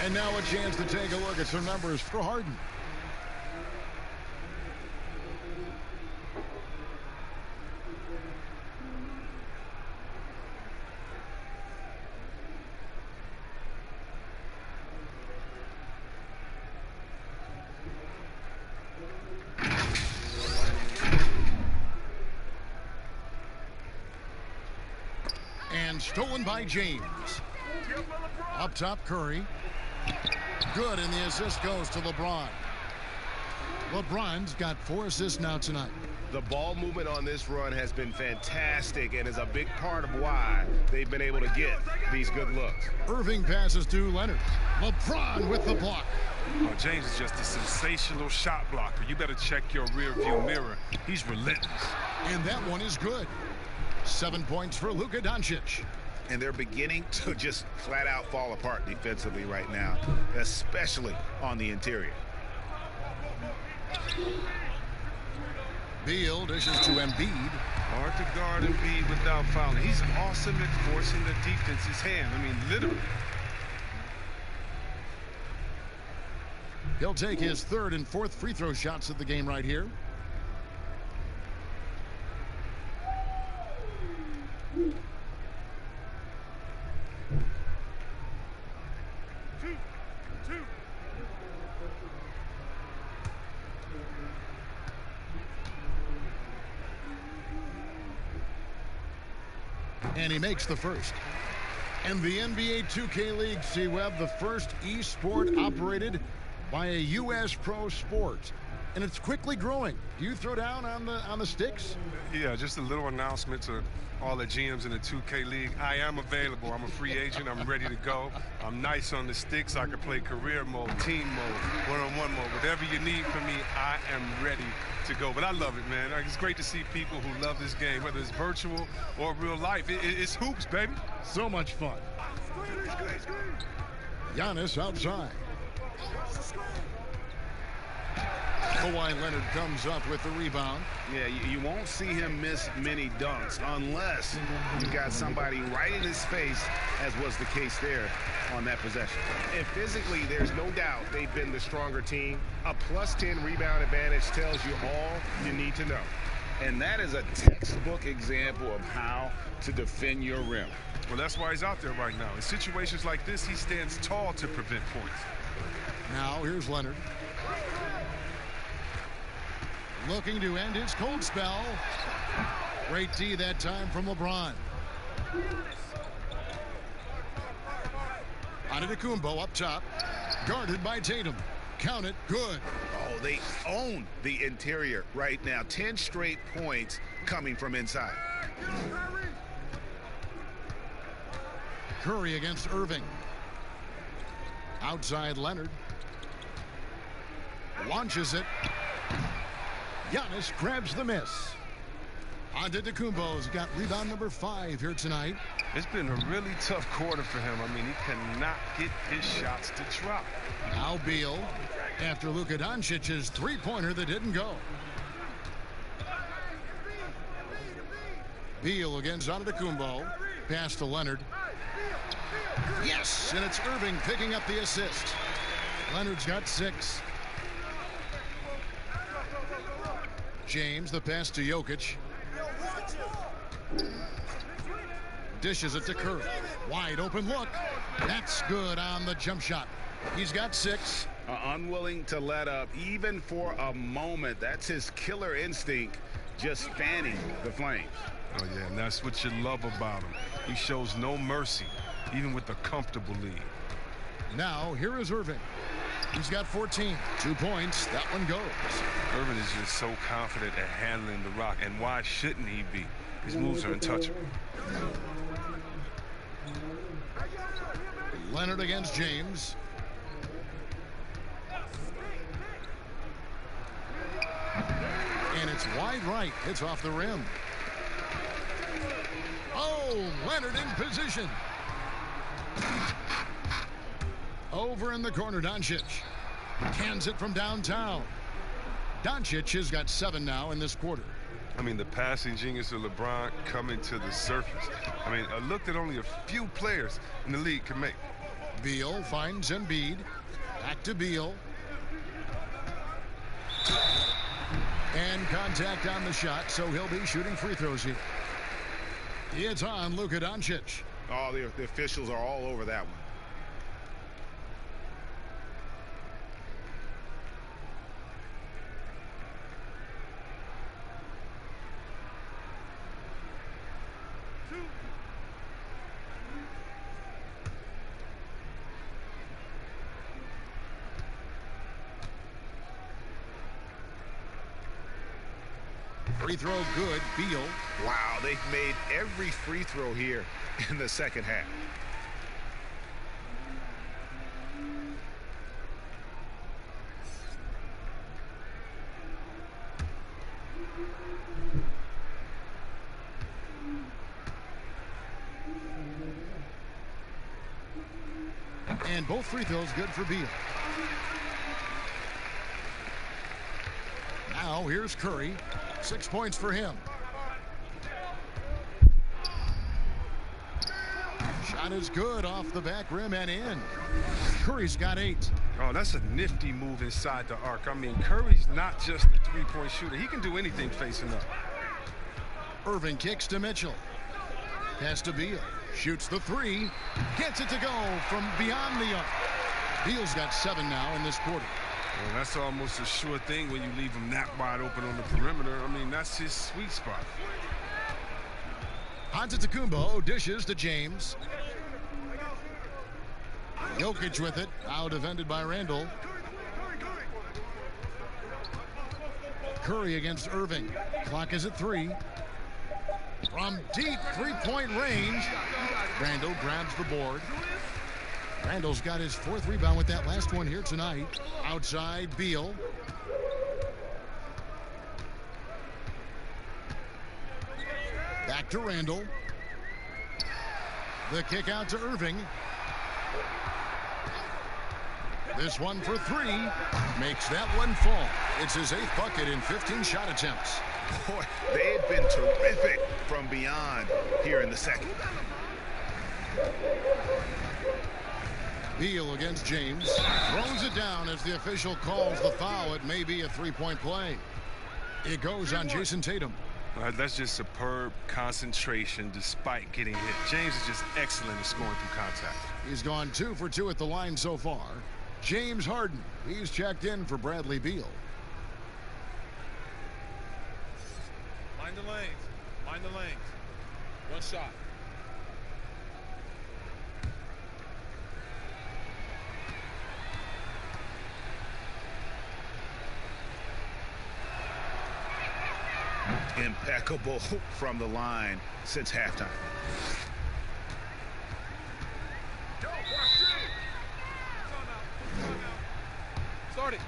And now a chance to take a look at some numbers for Harden. And stolen by James. Up top, Curry. Good, and the assist goes to LeBron. LeBron's got 4 assists now tonight. The ball movement on this run has been fantastic and is a big part of why they've been able to get these good looks. Irving passes to Leonard. LeBron with the block. Oh, James is just a sensational shot blocker. You better check your rear view mirror. He's relentless. And that one is good. 7 points for Luka Doncic. And they're beginning to just flat out fall apart defensively right now, especially on the interior. Beal dishes to Embiid. Hard to guard Embiid without fouling. He's awesome at forcing the defense's hand. I mean, literally. He'll take his 3rd and 4th free throw shots of the game right here. And he makes the first. And the NBA 2K League, C-Web, the first e-sport operated by a U.S. pro sport. And it's quickly growing. Do you throw down on the sticks? Yeah, just a little announcement to all the GMs in the 2K League. I am available. I'm a free agent. I'm ready to go. I'm nice on the sticks. I can play career mode, team mode, one-on-one mode. Whatever you need from me, I am ready to go. But I love it, man. It's great to see people who love this game, whether it's virtual or real life. It's hoops, baby. So much fun. Giannis outside. Kawhi Leonard comes up with the rebound. Yeah, you won't see him miss many dunks unless you got somebody right in his face, as was the case there on that possession. And physically, there's no doubt they've been the stronger team. A +10 rebound advantage tells you all you need to know. And that is a textbook example of how to defend your rim. Well, that's why he's out there right now. In situations like this, he stands tall to prevent points. Now here's Leonard. Looking to end his cold spell. Great D that time from LeBron. Antetokounmpo up top. Guarded by Tatum. Count it. Good. Oh, they own the interior right now. 10 straight points coming from inside. Curry against Irving. Outside Leonard. Launches it. Giannis grabs the miss. Antetokounmpo's got rebound number 5 here tonight. It's been a really tough quarter for him. I mean, he cannot get his shots to drop. Now Beal after Luka Doncic's three-pointer that didn't go. Beal against Antetokounmpo. Pass to Leonard. Yes, and it's Irving picking up the assist. Leonard's got 6. James, the pass to Jokic. Dishes it to Curry. Wide open look. That's good on the jump shot. He's got 6. Unwilling to let up even for a moment. That's his killer instinct, just fanning the flames. Oh, yeah, and that's what you love about him. He shows no mercy, even with a comfortable lead. Now, here is Irving. He's got 14. 2 points. That one goes. Irving is just so confident at handling the rock, and why shouldn't he be? His moves are untouchable. Leonard against James. And it's wide right. It's off the rim. Oh, Leonard in position. Over in the corner, Doncic. Cans it from downtown. Doncic has got 7 now in this quarter. I mean, the passing genius of LeBron coming to the surface. I mean, a look that only a few players in the league can make. Beal finds Embiid. Back to Beal. And contact on the shot, so he'll be shooting free throws here. It's on Luka Doncic. Oh, the officials are all over that one. Free throw good. Beal. Wow, they've made every free throw here in the second half. And both free throws good for Beal. Now here's Curry. 6 points for him. Shot is good off the back rim and in. Curry's got 8. Oh, that's a nifty move inside the arc. I mean, Curry's not just a three-point shooter. He can do anything facing up. Irving kicks to Mitchell. Pass to Beal. Shoots the 3. Gets it to go from beyond the arc. Beal's got 7 now in this quarter. Well, that's almost a sure thing when you leave him that wide open on the perimeter. I mean, that's his sweet spot. Antetokounmpo dishes to James. Jokic with it. Now defended by Randall. Curry against Irving. Clock is at 3. From deep three-point range. Randall grabs the board. Randall's got his 4th rebound with that last one here tonight. Outside, Beal. Back to Randall. The kick out to Irving. This one for 3. Makes that one fall. It's his 8th bucket in 15 shot attempts. Boy, they've been terrific from beyond here in the second. Beal against James. Throws it down as the official calls the foul. It may be a 3-point play. It goes on Jason Tatum. That's just superb concentration despite getting hit. James is just excellent at scoring through contact. He's gone 2 for 2 at the line so far. James Harden. He's checked in for Bradley Beal. Mind the lanes. Mind the lanes. One shot. Impeccable from the line since halftime. Start it.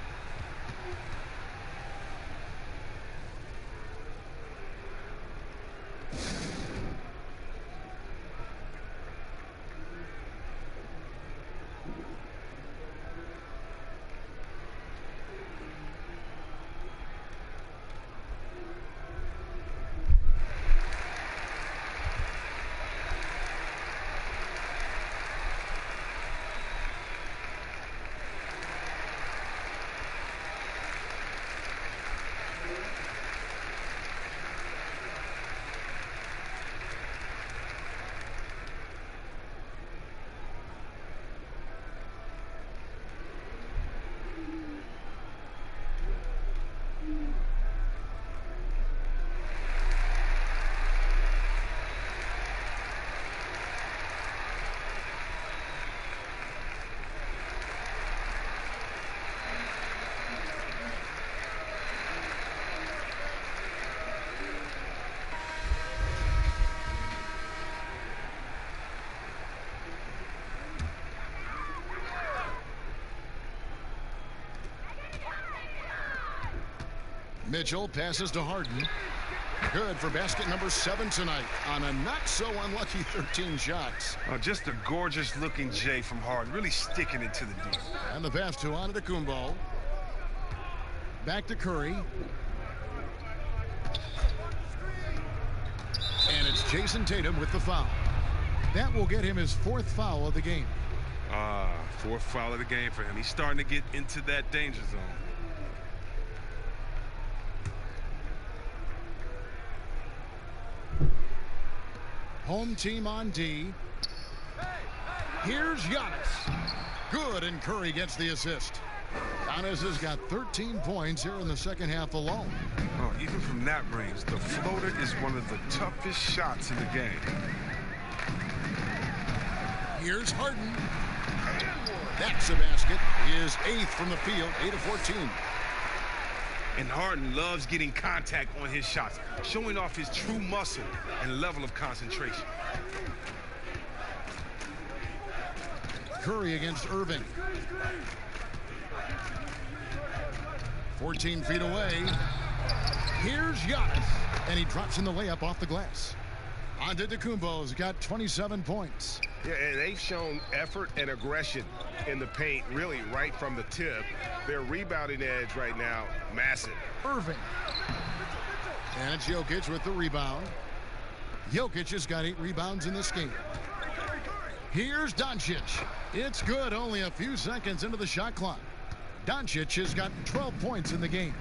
Mitchell passes to Harden. Good for basket number 7 tonight on a not so unlucky 13 shots. Just a gorgeous looking J from Harden, really sticking it to the D. And the pass to Antetokounmpo. Back to Curry. And it's Jason Tatum with the foul. That will get him his 4th foul of the game. 4th foul of the game for him. He's starting to get into that danger zone. Home team on D. Here's Giannis. Good, and Curry gets the assist. Giannis has got 13 points here in the second half alone. Even from that range, the floater is one of the toughest shots in the game. Here's Harden. That's a basket. His 8th from the field, 8 of 14. And Harden loves getting contact on his shots, showing off his true muscle and level of concentration. Curry against Irving. 14 feet away. Here's Giannis. And he drops in the layup off the glass. Antetokounmpo's got 27 points. Yeah, and they've shown effort and aggression in the paint, really right from the tip. Their rebounding edge right now, massive. Irving. And it's Jokic with the rebound. Jokic has got 8 rebounds in this game. Here's Doncic. It's good, only a few seconds into the shot clock. Doncic has got 12 points in the game.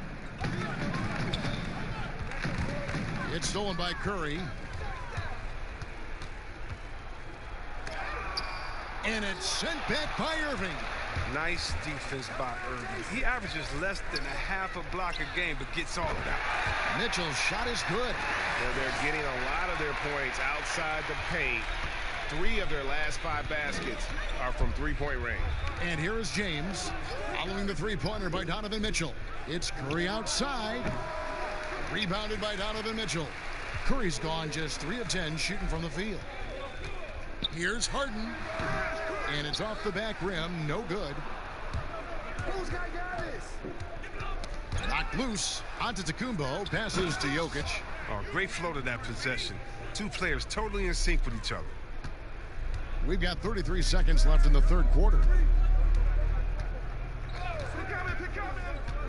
It's stolen by Curry. And it's sent back by Irving. Nice defense by Irving. He averages less than a half a block a game, but gets all of that. Mitchell's shot is good. Well, they're getting a lot of their points outside the paint. 3 of their last 5 baskets are from three-point range. And here is James following the three-pointer by Donovan Mitchell. It's Curry outside. Rebounded by Donovan Mitchell. Curry's gone just 3 of 10 shooting from the field. Here's Harden. And it's off the back rim. No good. Who's got this? Knocked loose. Antetokounmpo passes to Jokic. Great flow to that possession. 2 players totally in sync with each other. We've got 33 seconds left in the third quarter.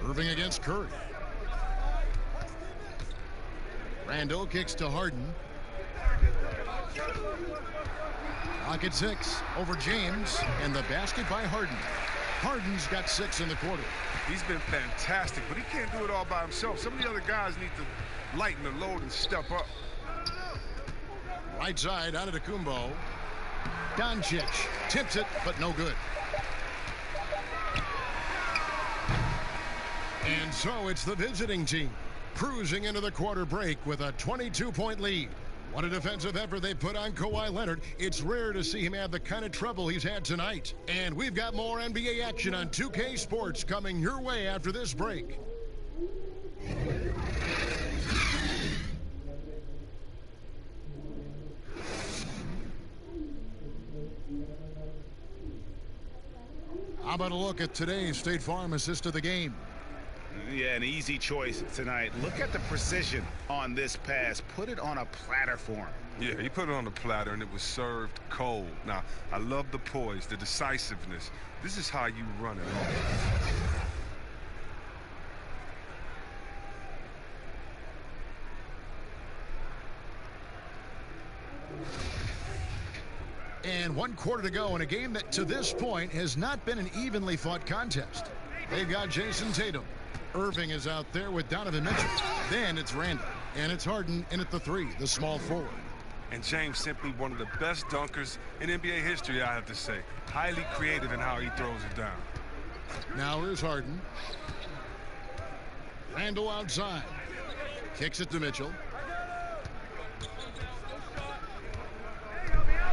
Irving against Curry. Randall kicks to Harden. Clock at 6 over James, and the basket by Harden. Harden's got 6 in the quarter. He's been fantastic, but he can't do it all by himself. Some of the other guys need to lighten the load and step up. Right side, Antetokounmpo. Doncic tips it, but no good. And so it's the visiting team cruising into the quarter break with a 22-point lead. What a defensive effort they put on Kawhi Leonard. It's rare to see him have the kind of trouble he's had tonight. And we've got more NBA action on 2K Sports coming your way after this break. How about a look at today's State Farm assist of the game? Yeah, an easy choice tonight. Look at the precision on this pass. Put it on a platter for him. Yeah, he put it on a platter, and it was served cold. Now, I love the poise, the decisiveness. This is how you run it off. And 1 quarter to go in a game that to this point has not been an evenly fought contest. They've got Jason Tatum. Irving is out there with Donovan Mitchell. Then it's Randall. And it's Harden in at the 3, the small forward. And James simply one of the best dunkers in NBA history, I have to say. Highly creative in how he throws it down. Now here's Harden. Randall outside. Kicks it to Mitchell.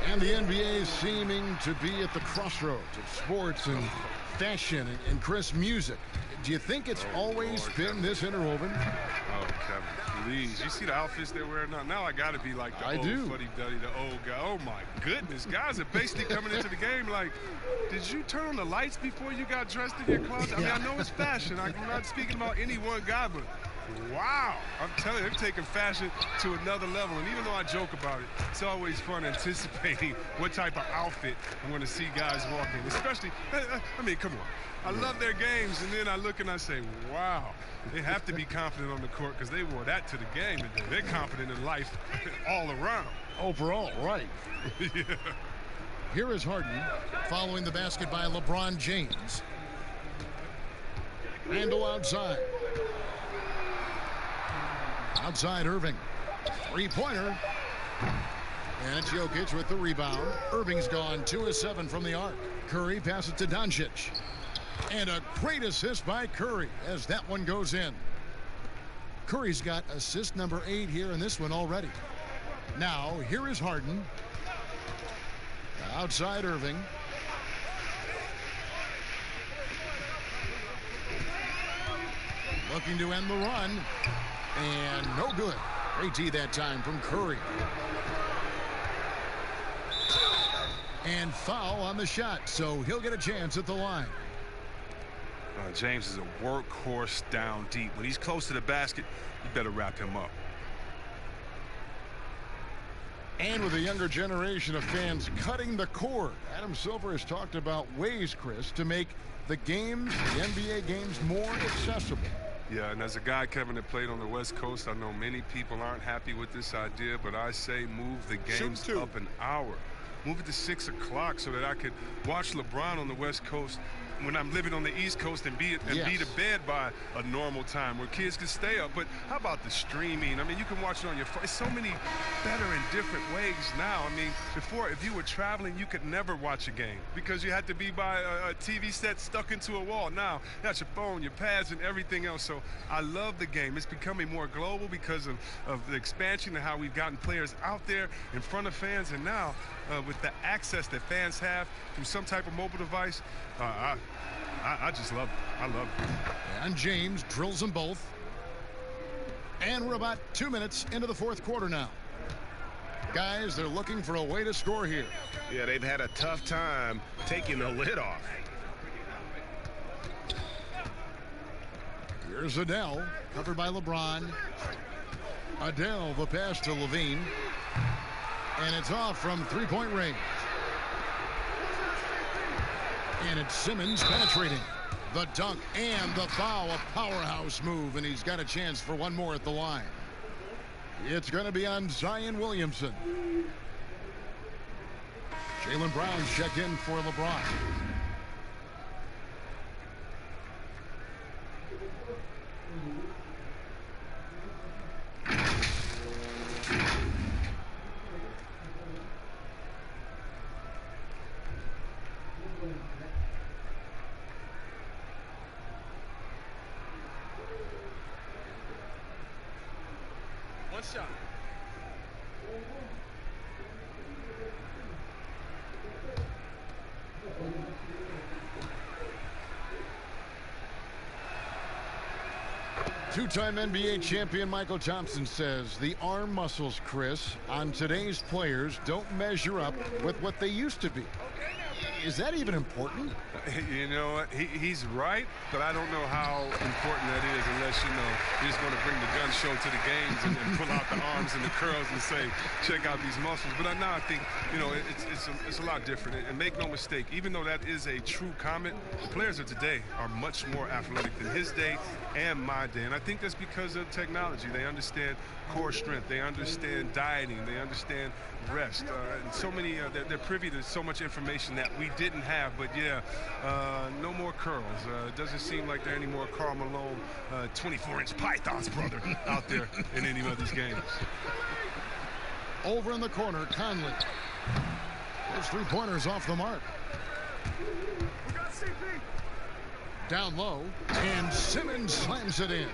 And the NBA is seeming to be at the crossroads of sports and fashion and Chris, music. Do you think it's always been this interwoven? Oh, Kevin, please. You see the outfits they're wearing now? Now I got to be like the old fuddy-duddy, the old guy. Oh, my goodness. Guys are basically coming into the game like, did you turn on the lights before you got dressed in your closet? I mean, I know it's fashion. I'm not speaking about any one guy, but wow. I'm telling you, they're taking fashion to another level. And even though I joke about it, it's always fun anticipating what type of outfit I'm going to see guys walk in. Especially, I mean, come on. I love their games, and then I look and I say, wow, they have to be confident on the court because they wore that to the game today. They're confident in life all around. Overall, right. Yeah. Here is Harden following the basket by LeBron James. Randall outside. Outside Irving. Three-pointer. And it's Jokic with the rebound. Irving's gone 2 of 7 from the arc. Curry passes to Doncic. And a great assist by Curry as that one goes in. Curry's got assist number 8 here in this one already. Now, here is Harden. Outside Irving. Looking to end the run. And no good. Great D that time from Curry. And foul on the shot, so he'll get a chance at the line. James is a workhorse down deep. When he's close to the basket, you better wrap him up. And with a younger generation of fans cutting the cord, Adam Silver has talked about ways, Chris, to make the games, the NBA games, more accessible. Yeah, and as a guy, Kevin, that played on the West Coast, I know many people aren't happy with this idea, but I say move the games up an hour. Move it to 6 o'clock so that I could watch LeBron on the West Coast when I'm living on the East Coast and be to bed by a normal time where kids can stay up. But how about the streaming? I mean, you can watch it on your phone. It's so many better and different ways now. I mean, before, if you were traveling, you could never watch a game because you had to be by a TV set stuck into a wall. Now, you got your phone, your pads, and everything else. So I love the game. It's becoming more global because of the expansion and how we've gotten players out there in front of fans. And now, with the access that fans have through some type of mobile device, I just love it. I love it. And James drills them both. And we're about 2 minutes into the fourth quarter now. Guys, they're looking for a way to score here. Yeah, they've had a tough time taking the lid off. Here's Adele, covered by LeBron. Adele, the pass to Levine. And it's off from three-point range. And it's Simmons penetrating. The dunk and the foul, a powerhouse move, and he's got a chance for one more at the line. It's going to be on Zion Williamson. Jaylen Brown checked in for LeBron. One shot. Two-time NBA champion Michael Thompson says the arm muscles, Chris, on today's players don't measure up with what they used to be. Is that even important? You know what? He's right, but I don't know how important that is unless, you know, you're just going to bring the gun show to the games and pull out the arms and the curls and say, check out these muscles. But now I think, you know, it's a lot different. And make no mistake, even though that is a true comment, the players of today are much more athletic than his day and my day. And I think that's because of technology. They understand core strength. They understand dieting. They understand rest. And so many, they're privy to so much information that we didn't have. But yeah, no more curls. It doesn't seem like there are any more Karl Malone 24-inch pythons, brother, out there in any of these games. Over in the corner, Conley. Those three-pointers off the mark. Down low, and Simmons slams it in.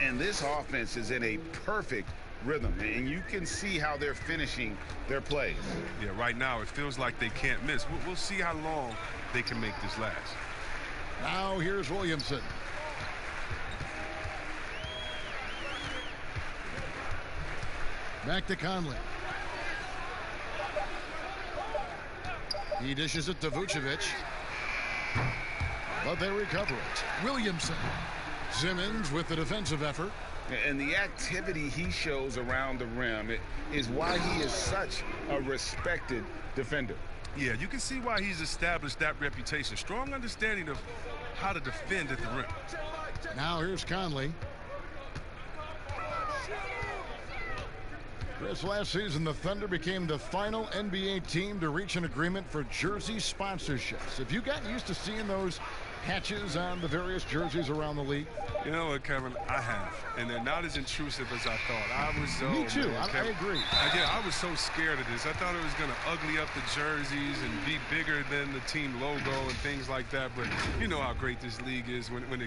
And this offense is in a perfect rhythm, and you can see how they're finishing their plays. Yeah, right now it feels like they can't miss. We'll see how long they can make this last. Now here's Williamson. Back to Conley. He dishes it to Vucevic. But they recover it. Williamson. Simmons with the defensive effort. And the activity he shows around the rim is why he is such a respected defender. Yeah, you can see why he's established that reputation. Strong understanding of how to defend at the rim. Now here's Conley. Chris, last season the Thunder became the final NBA team to reach an agreement for jersey sponsorships. Have you gotten used to seeing those patches on the various jerseys around the league? You know what, Kevin? I have. And they're not as intrusive as I thought. I was so... Me too. Man, I agree. Yeah, I was so scared of this. I thought it was going to ugly up the jerseys and be bigger than the team logo and things like that. But you know how great this league is when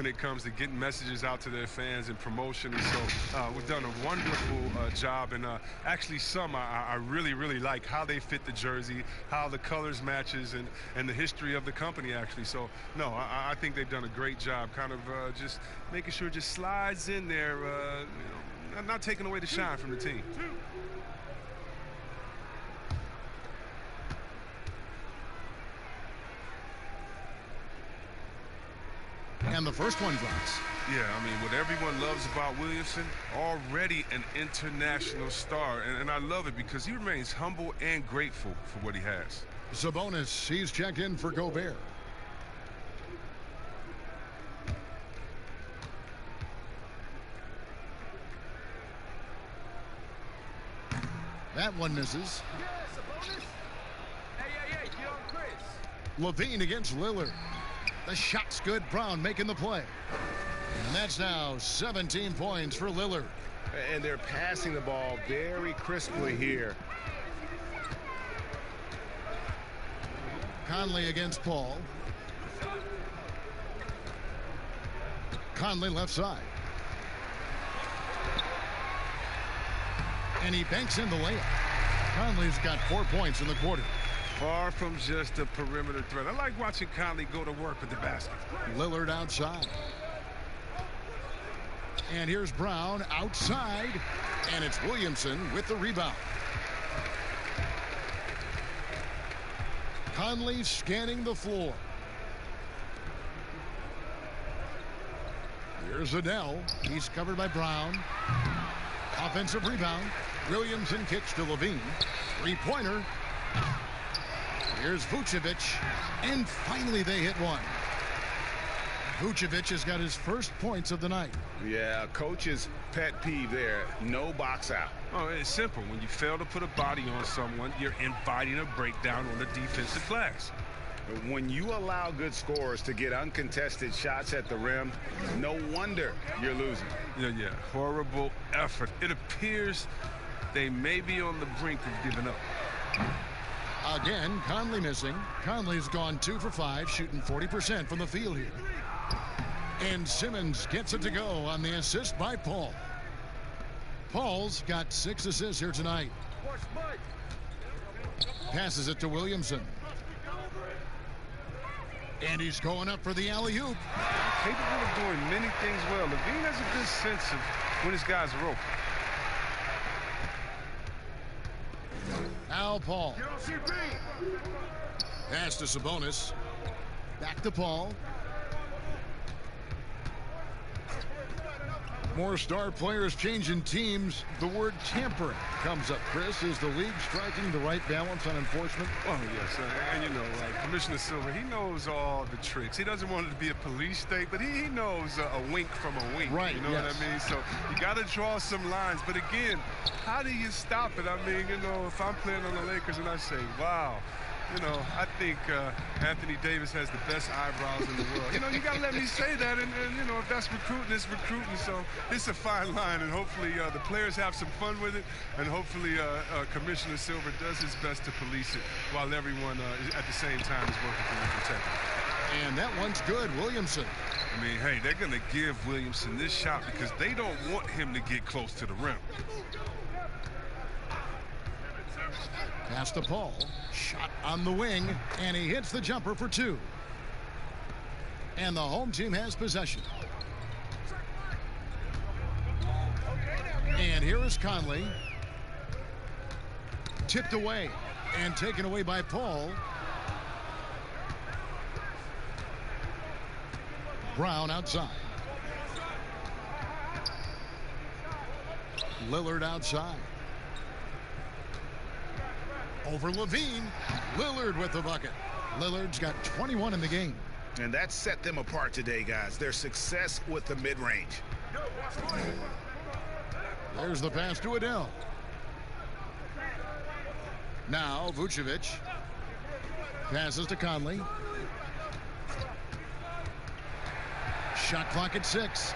it comes to getting messages out to their fans and promotion. And so we've done a wonderful job. And actually some I really, really like how they fit the jersey, how the colors matches, and the history of the company, actually. So, no, I think they've done a great job kind of just making sure it just slides in there, you know, not taking away the shine from the team. And the first one drops. Yeah, I mean, what everyone loves about Williamson, already an international star. And I love it because he remains humble and grateful for what he has. Sabonis, he's checked in for Gobert. That one misses. Hey, get on Chris. Levine against Lillard. The shot's good. Brown making the play. And that's now 17 points for Lillard. And they're passing the ball very crisply here. Conley against Paul. Conley left side. And he banks in the layup. Conley's got 4 points in the quarter. Far from just a perimeter threat. I like watching Conley go to work with the basket. Lillard outside. And here's Brown outside. And it's Williamson with the rebound. Conley scanning the floor. Here's Adele. He's covered by Brown. Offensive rebound. Williamson kicks to Levine. Three-pointer. Here's Vucevic. And finally they hit one. Vucevic has got his first points of the night. Yeah, coach's pet peeve there. No box out. Oh, it's simple. When you fail to put a body on someone, you're inviting a breakdown on the defensive glass. When you allow good scorers to get uncontested shots at the rim, no wonder you're losing. Yeah, horrible effort. It appears they may be on the brink of giving up. Again, Conley missing. Conley's gone 2 for 5, shooting 40% from the field here. And Simmons gets it to go on the assist by Paul. Paul's got 6 assists here tonight. Passes it to Williamson. And he's going up for the alley-oop. Capable of doing many things well. LaVine has a good sense of when his guys are open. Now Paul. Pass to Sabonis. Back to Paul. More star players changing teams. The word tampering comes up, Chris. Is the league striking the right balance on enforcement? Oh, yes. And you know, Commissioner Silver, he knows all the tricks. He doesn't want it to be a police state, but he knows a wink from a wink. Right, You know yes. what I mean? So you got to draw some lines. But again, how do you stop it? I mean, you know, if I'm playing on the Lakers and I say, wow, you know, I think Anthony Davis has the best eyebrows in the world. You know, you got to let me say that. And, you know, if that's recruiting, it's recruiting. So it's a fine line. And hopefully the players have some fun with it. And hopefully Commissioner Silver does his best to police it while everyone at the same time is working for the protector. And that one's good. Williamson. I mean, hey, they're going to give Williamson this shot because they don't want him to get close to the rim. Pass to Paul. Shot on the wing. And he hits the jumper for 2. And the home team has possession. And here is Conley. Tipped away. And taken away by Paul. Brown outside. Lillard outside. Over Levine. Lillard with the bucket. Lillard's got 21 in the game. And that set them apart today, guys. Their success with the mid-range. There's the pass to Adele. Now Vucevic. Passes to Conley. Shot clock at 6.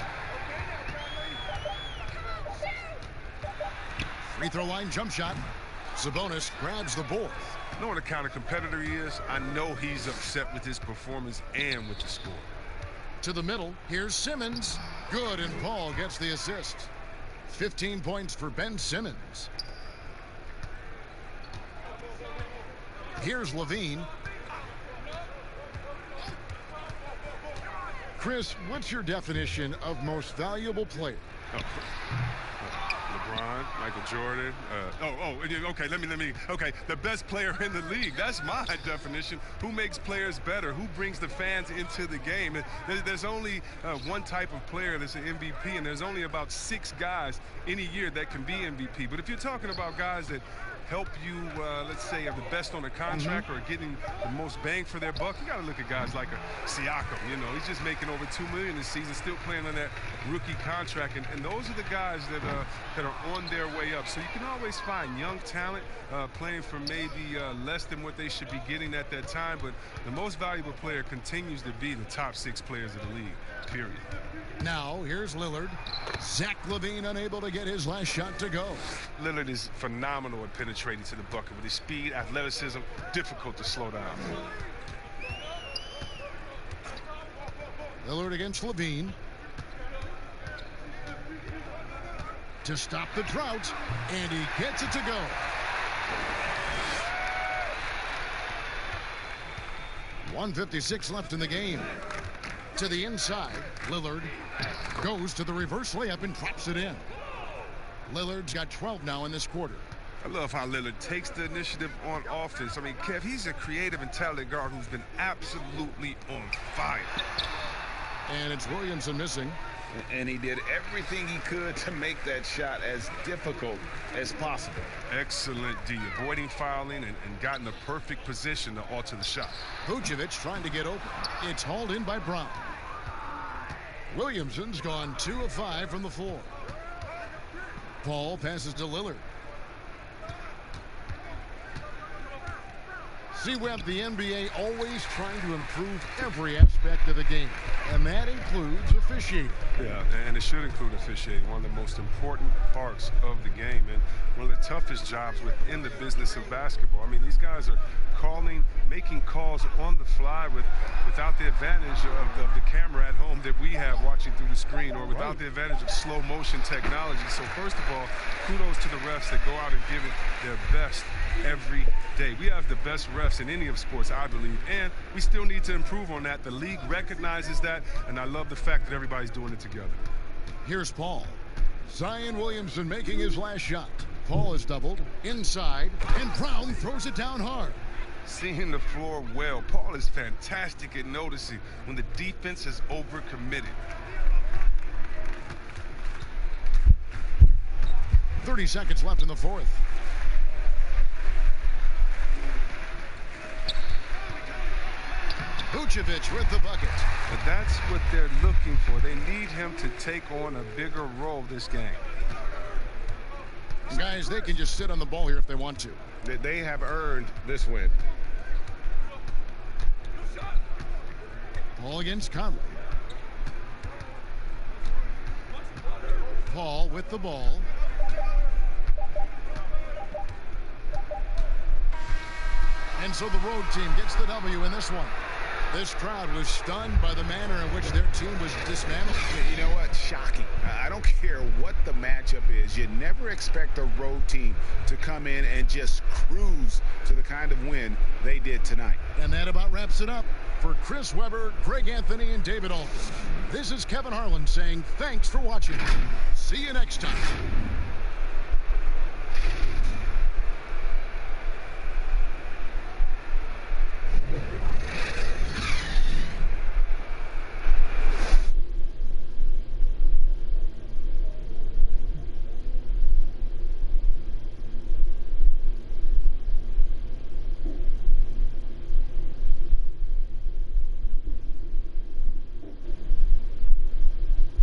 Free throw line jump shot. Sabonis grabs the board. Knowing the kind of competitor he is, I know he's upset with his performance and with the score. To the middle, here's Simmons. Good, and Paul gets the assist. 15 points for Ben Simmons. Here's Levine. Chris, what's your definition of most valuable player? LeBron, Michael Jordan. Okay, let me. Okay, the best player in the league. That's my definition. Who makes players better? Who brings the fans into the game? There's only one type of player that's an MVP, and there's only about 6 guys in a year that can be MVP. But if you're talking about guys that help you, let's say, are the best on a contract or getting the most bang for their buck, you got to look at guys like a Siakam. You know, he's just making over $2 million this season, still playing on that rookie contract, and those are the guys that are on their way up. So you can always find young talent playing for maybe less than what they should be getting at that time, but the most valuable player continues to be the top 6 players of the league, period. Now, here's Lillard. Zach LaVine unable to get his last shot to go. Lillard is phenomenal at penetrating to the bucket with his speed, athleticism, difficult to slow down. Lillard against LaVine. To stop the drought, and he gets it to go. .156 left in the game. To the inside, Lillard goes to the reverse layup and drops it in. Lillard's got 12 now in this quarter. I love how Lillard takes the initiative on offense. I mean, Kev, he's a creative and talented guard who's been absolutely on fire. And it's Williamson missing. And he did everything he could to make that shot as difficult as possible. Excellent D, avoiding fouling and got in the perfect position to alter the shot. Vucevic trying to get open. It's hauled in by Brown. Williamson's gone 2 of 5 from the floor. Paul passes to Lillard. See, Webb, the NBA always trying to improve every aspect of the game, and that includes officiating. Yeah, and it should include officiating, one of the most important parts of the game and one of the toughest jobs within the business of basketball. I mean, these guys are making calls on the fly without the advantage of the camera at home that we have watching through the screen, or without the advantage of slow motion technology. So first of all, kudos to the refs that go out and give it their best every day. We have the best refs in any of sports, I believe, and we still need to improve on that. The league recognizes that, and I love the fact that everybody's doing it together. Here's Paul. Zion Williamson making his last shot. Paul is doubled inside, and Brown throws it down hard. Seeing the floor well. Paul is fantastic at noticing when the defense has overcommitted. 30 seconds left in the fourth. Vucevic with the bucket. But that's what they're looking for. They need him to take on a bigger role this game. Guys, they can just sit on the ball here if they want to. They have earned this win. Ball against Conley. Paul with the ball. And so the road team gets the W in this one. This crowd was stunned by the manner in which their team was dismantled. You know what? Shocking. I don't care what the matchup is. You never expect a road team to come in and just cruise to the kind of win they did tonight. And that about wraps it up. For Chris Webber, Greg Anthony, and David Aldridge, this is Kevin Harlan saying thanks for watching. See you next time.